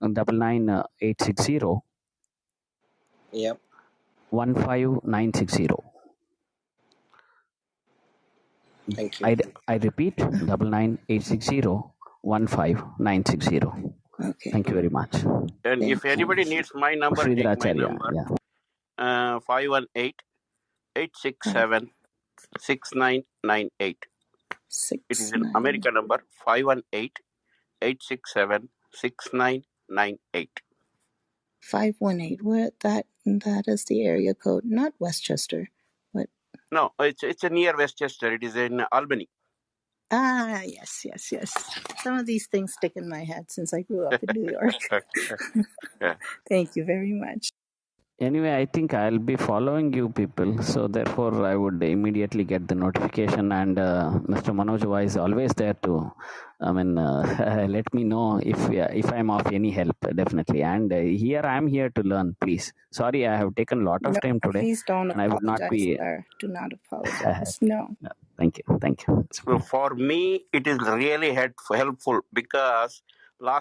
99860 Yeah. 15960. Thank you. I repeat 99860 15960. okay. Thank you very much. And if Thank you. anybody needs my number, take my Sridharacharya. number. Yeah. 518 867 6998. It is Six an nine American number. 518-867-6998. 518. Where that is the area code, not Westchester. What? No, it's a near Westchester. It is in Albany. Ah, yes, yes, yes. Some of these things stick in my head since I grew up in New York. Yeah. Thank you very much. Anyway, I think I'll be following you people. So therefore, I would immediately get the notification. And Mr. Manoj is always there to, I mean, let me know if I'm of any help, definitely. And here I'm here to learn. Please, sorry, I have taken a lot of No, time today, please don't and I would not apologize, be. sir. Do not apologize. No. No, thank you, thank you. So for me, it is really helpful because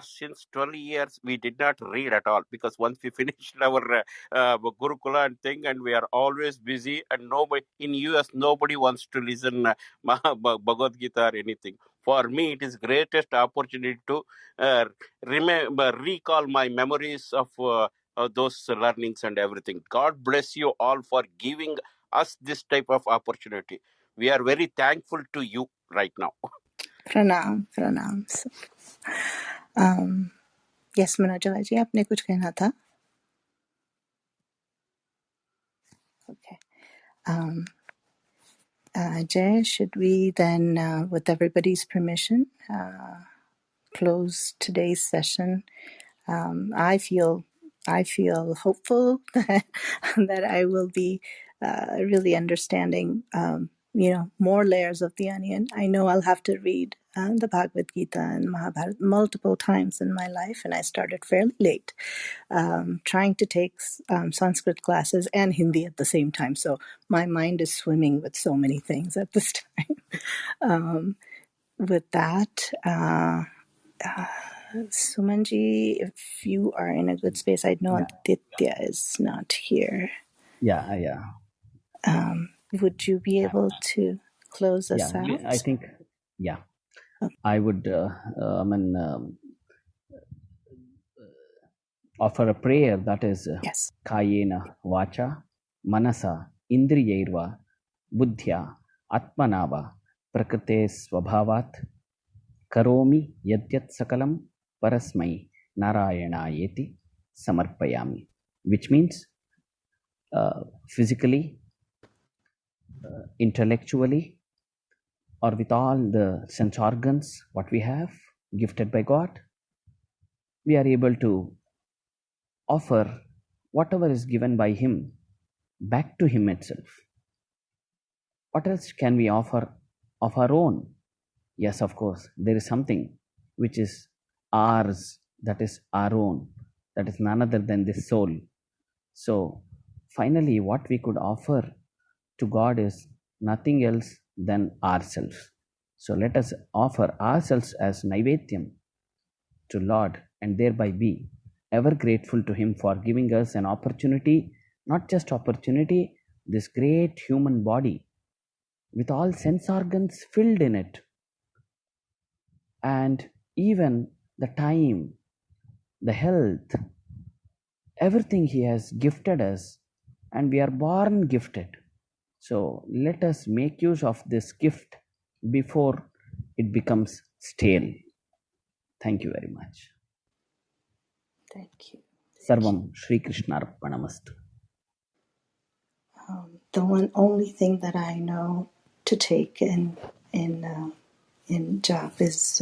since 12 years we did not read at all, because once we finished our Gurukula and thing, and we are always busy, and nobody in US nobody wants to listen Bhagavad Gita or anything. For me, it is greatest opportunity to recall my memories of those learnings and everything. God bless you all for giving us this type of opportunity. We are very thankful to you right now. Pranam, pranam. Um, yes, Manojala ji, आपने कुछ कहना था? Okay. Jay, should we then, with everybody's permission, close today's session? I feel hopeful that I will be really understanding, more layers of the onion. I know I'll have to read the Bhagavad Gita and Mahabharata multiple times in my life, and I started fairly late, trying to take Sanskrit classes and Hindi at the same time. So my mind is swimming with so many things at this time. With that, Sumanji, if you are in a good space, I know Yeah, Aditya is not here. yeah. Would you be able to close us I out? think, yeah. Oh, I would, I mean, offer a prayer that is yes. Kayena Vacha Manasa Indriyairva Buddhya Atmanava Prakrite Swabhavat Karomi Yadyat Sakalam Parasmai Narayana Samarpayami, which means physically, intellectually, or with all the sense organs what we have gifted by God, we are able to offer whatever is given by Him back to Him itself. What else can we offer of our own? Yes, of course, there is something which is ours, that is our own, that is none other than the soul. So, finally, what we could offer to God is nothing else than ourselves. So, let us offer ourselves as Naivedyam to Lord and thereby be ever grateful to Him for giving us an opportunity, not just opportunity, this great human body with all sense organs filled in it, and even the time, the health, everything He has gifted us, and we are born gifted. So let us make use of this gift before it becomes stale. Thank you very much. Thank you. Thank you. Sarvam Shri Krishnarpanamastu. The one only thing that I know to take in jap is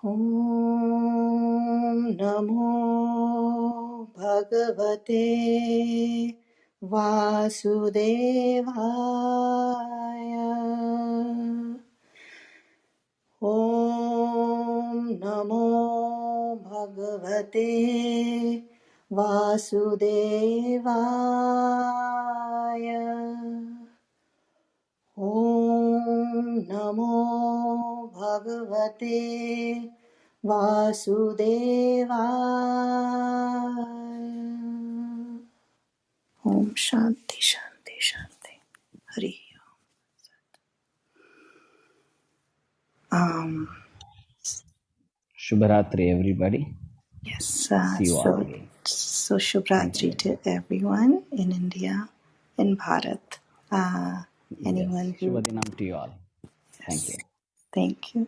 Om Namo Bhagavate Vasudevaya. Om Namo Bhagavate Vasudevaya. Om Namo Bhagavate Vasudevaya. Om Shanti Shanti Shanti. Hari. Um. Shubharatri, everybody. Yes. See you all again. So Thank you Shubhratri very to much. everyone in India, in Bharat. Yes, Anyone who. Shubhadinam to you all. Thank you. Yes. Thank you.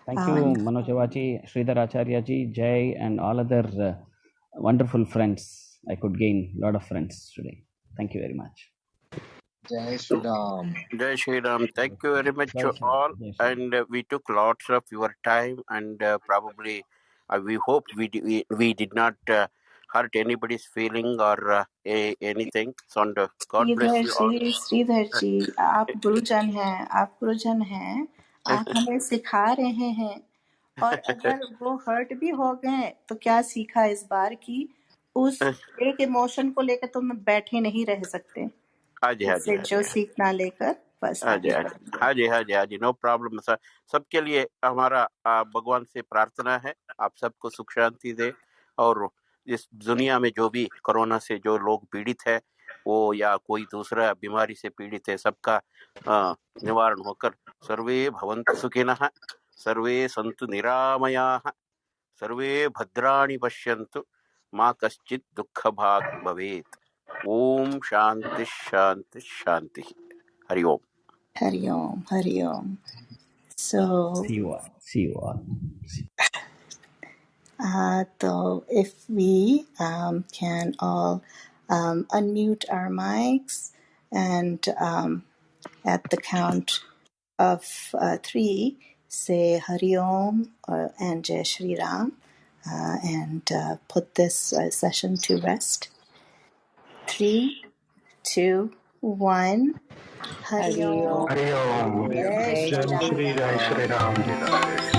Thank you, And Manojavaji, Sridhar Acharya ji, Jay, and all other wonderful friends. I could gain a lot of friends today. Thank you very much. Jai Shri Ram. Jai Shri Ram. Thank you very much Jai to Shri Ram. all. Jai Shri Ram. And we took lots of your time, and probably we hope we did not hurt anybody's feeling or anything. So, and, God bless you all. Shridhar जी, आप गुरुजन हैं, आप गुरुजन हैं, आप हमें सिखा रहे हैं, और अगर वो हर्ट भी हो गए तो क्या सीखा इस बार की उस एक इमोशन को लेकर तो मैं बैठे नहीं रह सकते, हाँ जी, हाँ जी, उससे हाँ जो जी, सीखना लेकर बस हाँ जी, आगे हाँ जी, बढ़िए। हाँ जी, हाँ जी, हाँ जी, नो प्रॉब्लम सर। सबके लिए हमारा भगवान से प्रार्थना है, आप सबको सुख शांति दे, और इस दुनिया में जो भी कोरोना से जो लोग पीड़ित है, वो या कोई दूसरा बीमारी से पीड़ित है, सबका निवारण होकर सर्वे भवन्तु सुखिनः, सर्वे सन्तु निरामयाः, सर्वे भद्राणि पश्यन्तु, मा कश्चित् दुःखभाग् भवेत्। ओम शांति शांति शांति। हरि ओम। Hariom Hariom. So See you all. See you all. so if we can all unmute our mics and at the count of three, say Hari Om and Jai Shri Ram, and put this session to rest. 3, 2, 1. Hari Hari Om. Om Hari Om Hare Jai जय Shri जय Shri Shri Ram. जय राम श्री राम जी राधे